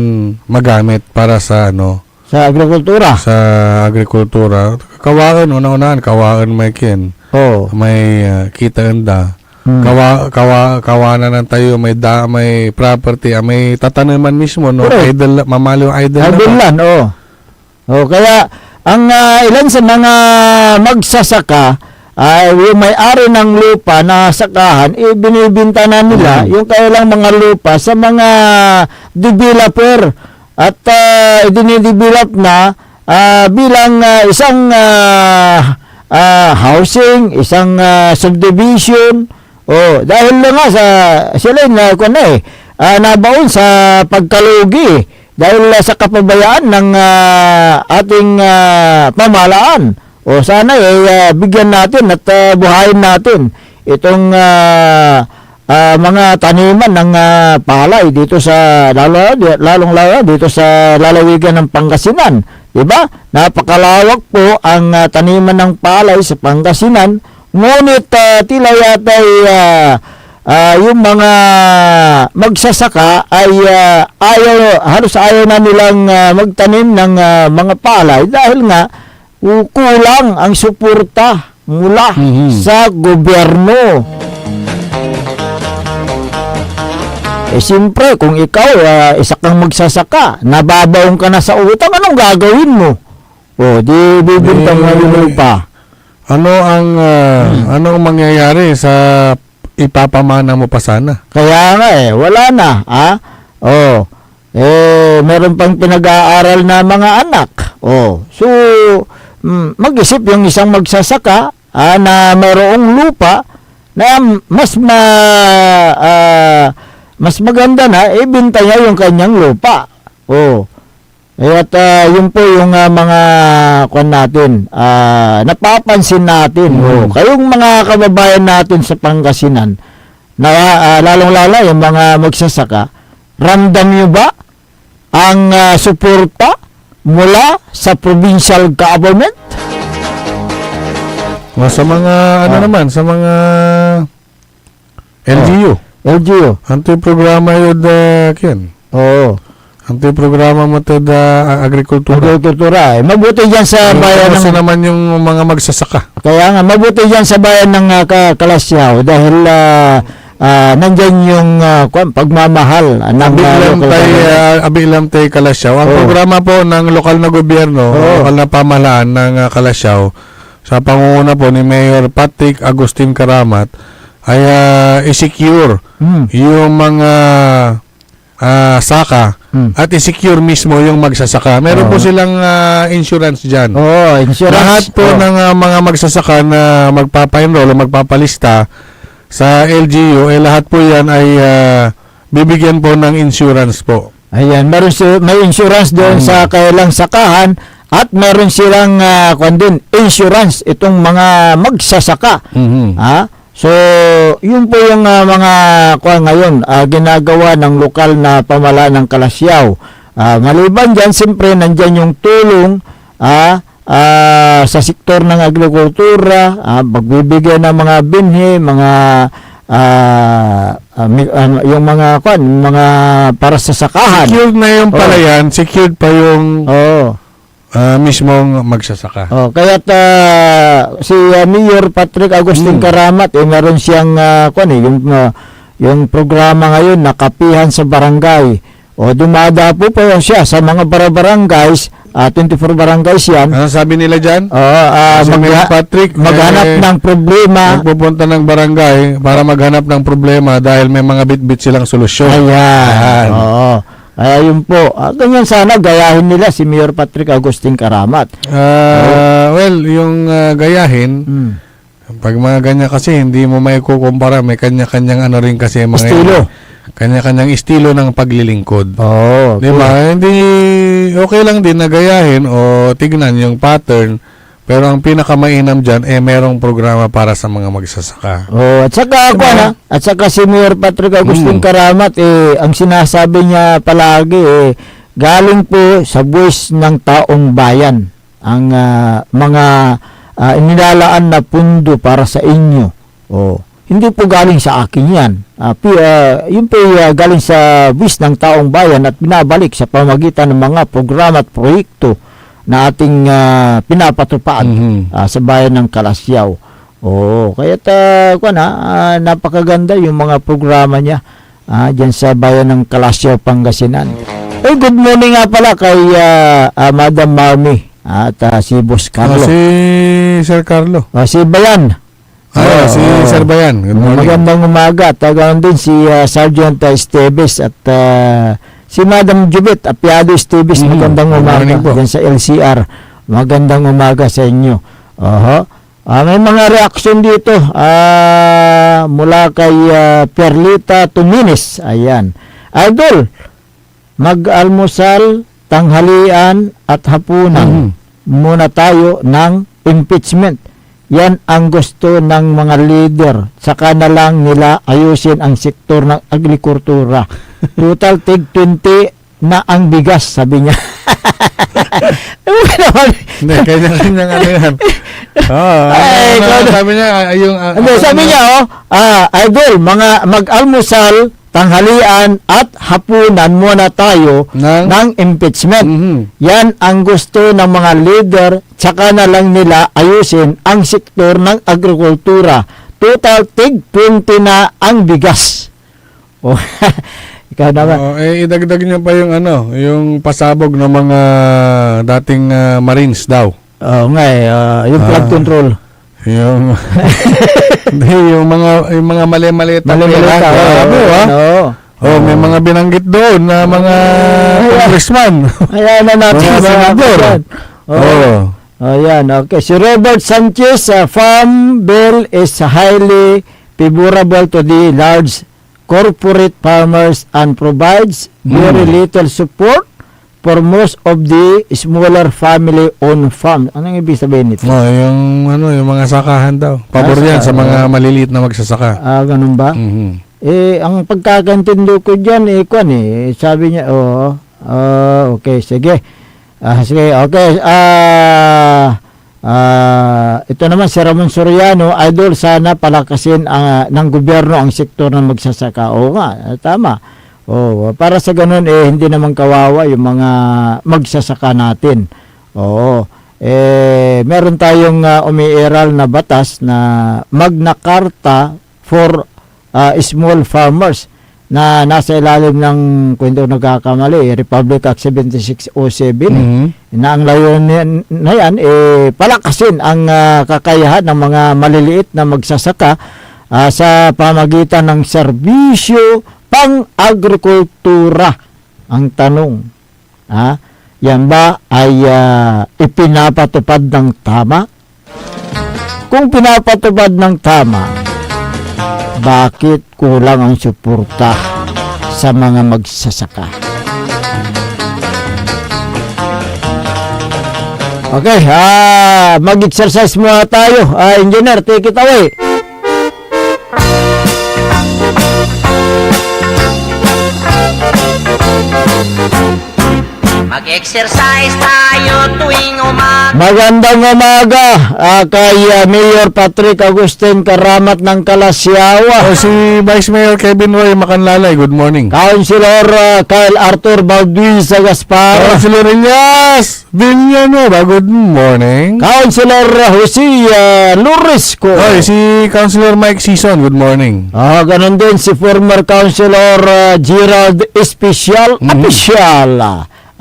[SPEAKER 5] magamit para sa
[SPEAKER 4] sa agrikultura.
[SPEAKER 5] Sa agrikultura. Kawakan, una-unahan, kawakan may kin. May kita anda. Kawanan ng tayo, may property, may tataniman mismo, idle, mamalo idle
[SPEAKER 4] lang. Kaya ang ilan sa mga magsasaka ay yung may-ari ng lupa na sakahan, binibinta na nila yung kailang mga lupa sa mga developer at dinidevelop na bilang isang housing, isang subdivision. Dahil nga sila nabaon sa pagkalugi dahil sa kapabayaan ng ating pamahalaan. Sana bigyan natin at buhayin natin itong mga taniman ng palay dito sa lalong-lalo dito sa lalawigan ng Pangasinan. Diba? Napakalawak po ang taniman ng palay sa Pangasinan. Ngunit tila yata yung mga magsasaka ay halos ayaw na nilang magtanim ng mga palay dahil nga kulang ang suporta mula sa gobyerno. Siyempre, kung ikaw isa kang magsasaka, nababaong ka na sa utang, anong gagawin mo? Di bibintang mo yung lupa.
[SPEAKER 5] Anong mangyayari sa ipapamana mo pa sana?
[SPEAKER 4] Kaya nga wala na. Meron pang pinag-aaral na mga anak. So, mag-isip yung isang magsasaka na mayroong lupa na mas maganda na, ibenta niya yung kanyang lupa. At yun po yung mga natin, napapansin natin. Kayong mga kababayan natin sa Pangasinan, na lalong-lala yung mga magsasaka, ramdam nyo ba ang suporta mula sa provincial government?
[SPEAKER 5] Sa mga naman, sa mga LGU. Anto yung programa yun Ken? Anto yung programa mo ito agrikultura.
[SPEAKER 4] Mabuti dyan sa bayan ng...
[SPEAKER 5] naman yung mga magsasaka.
[SPEAKER 4] Kaya nga, mabuti dyan sa bayan ng Kalasyaw dahil nandyan yung pagmamahal ng
[SPEAKER 5] Abilam tay Kalasyaw. Ang programa po ng lokal na gobyerno, lokal na pamahalaan ng Kalasyaw, sa pangunguna po ni Mayor Patrick Agustin Karamat, ay i-secure yung mga saka at i-secure mismo yung magsasaka. Meron po silang insurance dyan.
[SPEAKER 4] Insurance.
[SPEAKER 5] Lahat po ng mga magsasaka na magpapa-enroll o magpapalista sa LGU, lahat po yan ay bibigyan po ng insurance po.
[SPEAKER 4] Ayan, may insurance doon sa kailang sakahan at meron silang insurance itong mga magsasaka. So, yun po yung mga ngayon ginagawa ng lokal na pamahalaan ng Kalasyaw. Maliban dyan, siyempre nandyan yung tulong sa sektor ng agrikultura, magbibigay ng mga binhi, mga yung mga para sa sakahan.
[SPEAKER 5] Secured na yung palayan, secured pa yung mismong magsasaka.
[SPEAKER 4] Kaya si Mayor Patrick Agustin Karamat, meron siyang yung programa ngayon na kapihan sa barangay. Dumadapo po siya sa mga barangays, 24 barangays yan.
[SPEAKER 5] Ano sabi nila dyan? Patrick,
[SPEAKER 4] maghanap ng problema.
[SPEAKER 5] Magpupunta ng barangay para maghanap ng problema dahil may mga bit-bit silang solusyon.
[SPEAKER 4] Ayan. Ayun po. Ganyan sana gayahin nila si Mayor Patrick Agustin Karamat.
[SPEAKER 5] Well, yung gayahin, pag mga ganyan kasi hindi mo may kukumpara, may kanya-kanyang rin kasi mga
[SPEAKER 4] estilo.
[SPEAKER 5] Kanya-kanyang estilo ng paglilingkod. Di ba? Hindi okay lang din na gayahin o tignan yung pattern, pero ang pinakamainam diyan merong programa para sa mga magsasaka.
[SPEAKER 4] At saka si Mayor Patrick Agustin Karamat ang sinasabi niya palagi galing po sa buwis ng taong bayan ang mga inilalaan na pundo para sa inyo. Hindi po galing sa akin yan. Yun po galing sa buwis ng taong bayan at binabalik sa pamagitan ng mga programa at proyekto na ating pinapatupad sa bayan ng Kalasyaw. Kaya napakaganda yung mga programa niya dyan sa bayan ng Kalasyaw, Pangasinan. Good morning nga pala kay Madam Marmy at si Boss Carlo.
[SPEAKER 5] Si Sir Carlo.
[SPEAKER 4] Si Bayan.
[SPEAKER 5] Si Sir Bayan. Good morning.
[SPEAKER 4] Magandang umaga. Tagalan din si Sergeant Esteves at si Madam Jubit Apiado Esteves. Magandang umaga dyan sa LCR. Magandang umaga sa inyo. May mga reaksyon dito mula kay Perlita Tumines. Ayan. Idol, mag-almusal, tanghalian at hapunan muna tayo ng impeachment. Yan ang gusto ng mga leader. Saka na lang nila ayusin ang sektor ng agrikultura. Total tig 20 na ang bigas, sabi niya.
[SPEAKER 5] Hindi, kanya-kanyang yan. Sabi niya,
[SPEAKER 4] sabi niya, idol, mga mag-almusal, tanghalian at hapunan muna tayo ng impeachment. Yan ang gusto ng mga leader, tsaka na lang nila ayusin ang sektor ng agrikultura. Total tig 20 na ang bigas. Ikaw naman.
[SPEAKER 5] Idagdag niyo pa yung yung pasabog ng mga dating Marines daw.
[SPEAKER 4] Yung flood control.
[SPEAKER 5] Yung yung mga mali-maliit na may mga binanggit doon na mga congressman.
[SPEAKER 4] Ayan na natin mga senador. Ayan, okay. Si Robert Sanchez, farm bill is highly favorable to the large corporate farmers and provides very little support for most of the smaller family-owned farms. Anong ibig sabihin nito?
[SPEAKER 5] Yung mga sakahan daw. Pabor yan sa mga maliliit na magsasaka.
[SPEAKER 4] Ganun ba? Ang pagkakantindo ko dyan, sabi niya, okay, sige. Sige, okay. Ito naman si Ramon Soriano, idol, sana palakasin ng gobyerno ang sektor ng magsasaka. Oo nga, tama. Para sa ganun hindi naman kawawa yung mga magsasaka natin. Meron tayong umiiral na batas na Magna Carta for small farmers na nasa ilalim ng, kung hindi ako nagkakamali, Republic Act 7607 na ang layunin na yan palakasin ang kakayahan ng mga maliliit na magsasaka sa pamagitan ng serbisyo pang-agrikultura. Ang tanong, yan ba ay ipinapatupad ng tama? Kung pinapatupad ng tama, bakit kulang ang suporta sa mga magsasaka? Okay, mag-exercise muna tayo. Engineer, take it away.
[SPEAKER 3] Mag-exercise tayo tuwing umaga.
[SPEAKER 4] Magandang umaga kay Mayor Patrick Agustin Karamat ng Kalasyawa.
[SPEAKER 5] Si Vice Mayor Kevin Roy Macanlalay, good morning.
[SPEAKER 4] Councilor Kyle Arthur Balduisa Gaspar.
[SPEAKER 5] Councilor Elias Villanueva, good morning.
[SPEAKER 4] Councilor Jose Lurisco.
[SPEAKER 5] Si Councilor Mike Sison, good morning.
[SPEAKER 4] Ganon din si former Councilor Gerald Especial.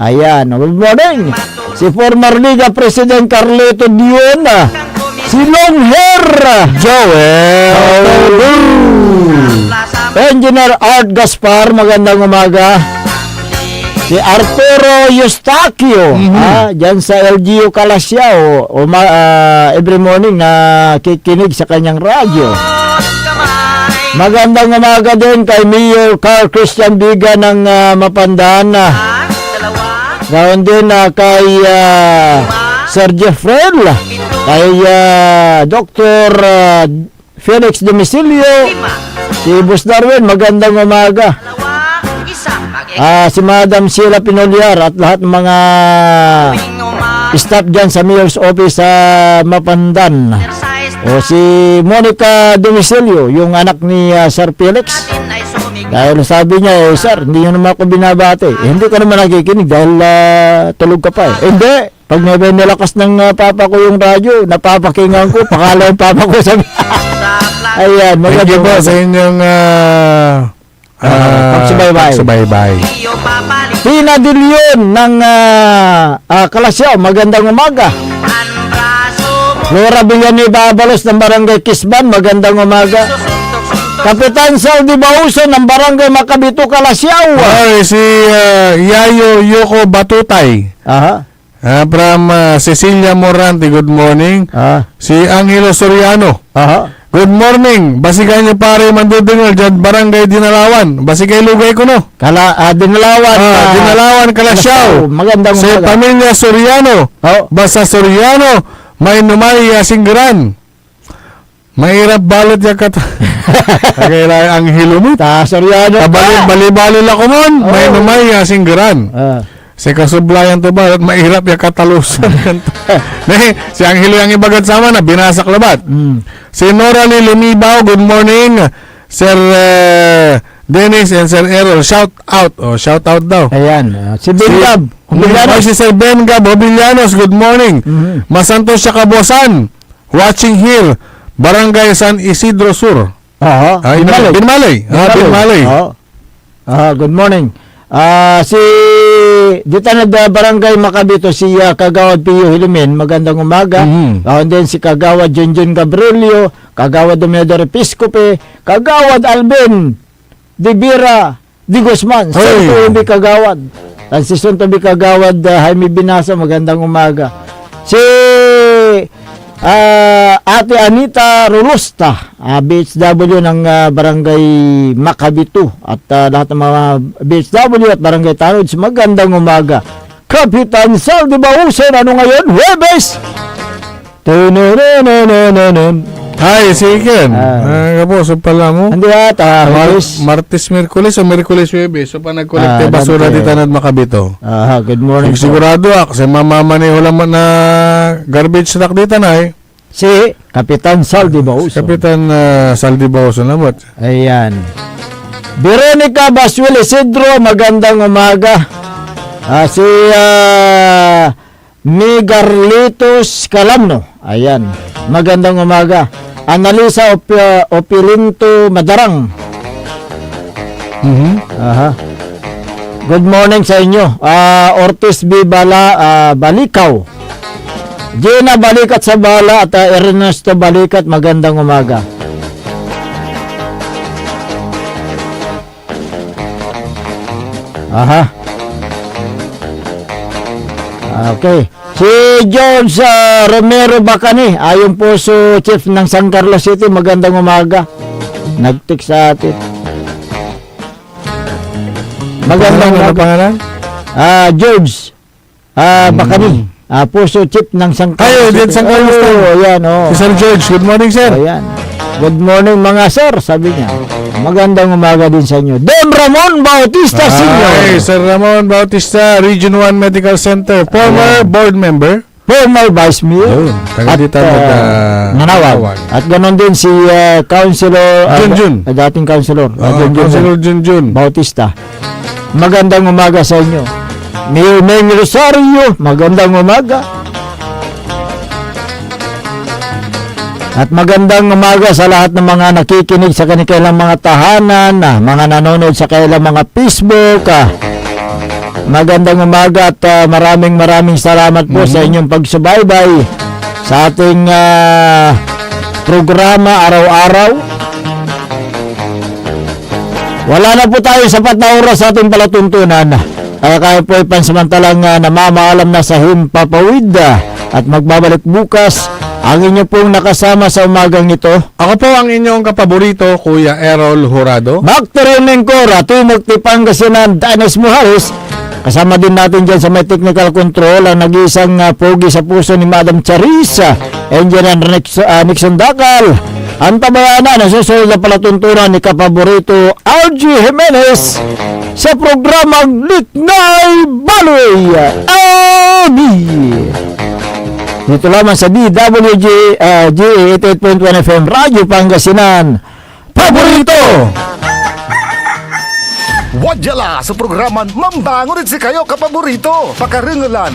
[SPEAKER 4] Ayan, good morning. Si former Liga President Carleto Dion. Si Longhair Joel. Engineer Art Gaspar, magandang umaga. Si Arturo Eustaquio, dyan sa LGU Calasyao, every morning na kikinig sa kanyang radyo. Magandang umaga din kay Mayor Carl Christian Biga ng Mapandana. Gawin din kay Sir Jeffrel, kay Dr. Felix Domicilio, si Boss Darwin, magandang umaga. Si Madam Sheila Pinolyar at lahat ng mga staff dyan sa Mayor's Office sa Mapandan. Si Monica Domicilio, yung anak ni Sir Felix. Dahil sabi niya, sir, hindi nyo naman ako binabati. Hindi ka naman nakikinig dahil tulog ka pa. Hindi. Pag may nilakas ng papa ko yung radyo, napapakingan ko, pakala yung papa ko sabi. Ayan,
[SPEAKER 5] thank you po sa inyong pagsubaybay.
[SPEAKER 4] Tina De Leon ng Kalasyaw, magandang umaga. Flora Villanueva Abalos ng Barangay Kisban, magandang umaga. Kapitan Saldi Bauso ng Barangay Macabito, Kalasyaw.
[SPEAKER 5] Si Yayo Yoko Batutay. From Cecilia Morante, good morning. Si Angelo Soriano. Good morning. Basikay niyo pare Mandudungol dyan, Barangay Dinalawan. Basikay Lugay ko no.
[SPEAKER 4] Dinalawan.
[SPEAKER 5] Dinalawan, Kalasyaw.
[SPEAKER 4] Magandang
[SPEAKER 5] umaga. Si pamilya Soriano. Basta Soriano, may numay Singran. Mahirap balot yung kaya ang hilumit.
[SPEAKER 4] Soriano.
[SPEAKER 5] Bali-bali ako mon. May numay Singran. Si kasublayan to ba? Mahirap yung katalusan. Si Anghelo yung ibagad sama na binasak labat. Si Nora Lee Lumibaw, good morning. Sir Dennis and Sir Errol, shout out. Shout out daw.
[SPEAKER 4] Ayan. Si Bengab.
[SPEAKER 5] Si Sir Bengab Obillanos, good morning. Masantos siya Kabosan, watching here. Barangay San Isidro Sur. Binmalay.
[SPEAKER 4] Good morning. Si dito na Barangay Macabito, si Kagawad Pio Hilimin, magandang umaga. Then si Kagawad Junjun Gabrielio, Kagawad Domedor Episcope, Kagawad Alben Dibira Di Guzman, Santo Ubi Kagawad. Si Santo Ubi Kagawad Jaime Binasa, magandang umaga. Si Ate Anita Rulusta, BHW ng Barangay Macabito at lahat ng mga BHW at Barangay Tanod, magandang umaga. Kapitan Saldi Bausen, ano ngayon? Huwebes!
[SPEAKER 5] Hi, Siken. Kapuso pala mo.
[SPEAKER 4] Hindi ata, Huwebes.
[SPEAKER 5] Martes, Merkulis o Merkulis, Huwebes. So pa nagkolekte basura di Tanod Macabito.
[SPEAKER 4] Good morning.
[SPEAKER 5] Sigurado ako, kasi mamama ni wala man na garbage truck dito na
[SPEAKER 4] Si Kapitan Saldi Bausen.
[SPEAKER 5] Kapitan Saldi Bausen naman.
[SPEAKER 4] Ayan. Veronica Baswil Isidro, magandang umaga. Si Migarlitos Calamno, ayan, magandang umaga. Analisa Opilinto Madarang, Aha. Good morning sa inyo. Ortiz B. Balikaw. Gina Balikat sa Bala at Ernesto Balikat, magandang umaga. Aha. Okay. Si Jones Romero Bacani, ayong puso chief ng San Carlos City, magandang umaga. Nag-text sa atin. Magandang umaga.
[SPEAKER 5] Pangalan?
[SPEAKER 4] George Bacani, puso chief ng San Carlos
[SPEAKER 5] Ayo, din San Carlos.
[SPEAKER 4] Ayan,
[SPEAKER 5] Si Sir George, good morning, sir.
[SPEAKER 4] Ayan. Good morning mga sir, sabi niya. Magandang umaga din sa inyo. Don Ramon Bautista Sr.
[SPEAKER 5] Ay, Sir Ramon Bautista, Region 1 Medical Center, former board member.
[SPEAKER 4] Former Vice Mayor.
[SPEAKER 5] Taga dito
[SPEAKER 4] Nanawag. At ganon din si Councilor
[SPEAKER 5] Junjun.
[SPEAKER 4] Dating Councilor
[SPEAKER 5] Councilor Junjun.
[SPEAKER 4] Bautista. Magandang umaga sa inyo. Mayor Meng Rosario, magandang umaga. At magandang umaga sa lahat ng mga nakikinig sa kanilang mga tahanan, mga nanonood sa kanilang mga Facebook. Magandang umaga at maraming salamat po sa inyong pagsubaybay sa ating programa araw-araw. Wala na po tayo sapat na oras sa ating palatuntunan. Kaya po ay pansamantalang namamaalam na sa himpapawid at magbabalik bukas ang inyo pong nakasama sa umagang nito.
[SPEAKER 5] Ako po ang inyong kapaborito, Kuya Errol Jurado.
[SPEAKER 4] Bakteryo Nengcora, Tumok Pangasinan, Danes Muhares. Kasama din natin dyan sa may technical control ang nag-iisang pogi sa puso ni Madam Charissa, Engineer Nixon Dakal. Ang tabayana na susunod na palatuntunan ni kapaborito Algie Jimenez sa programang Liknay Baloy. Abi! Dito lamang sa DWG 88.1 FM Radyo Pangasinan. Paborito!
[SPEAKER 1] Wadyala sa programan Mambangon si kayo kapaborito. Pakaringalan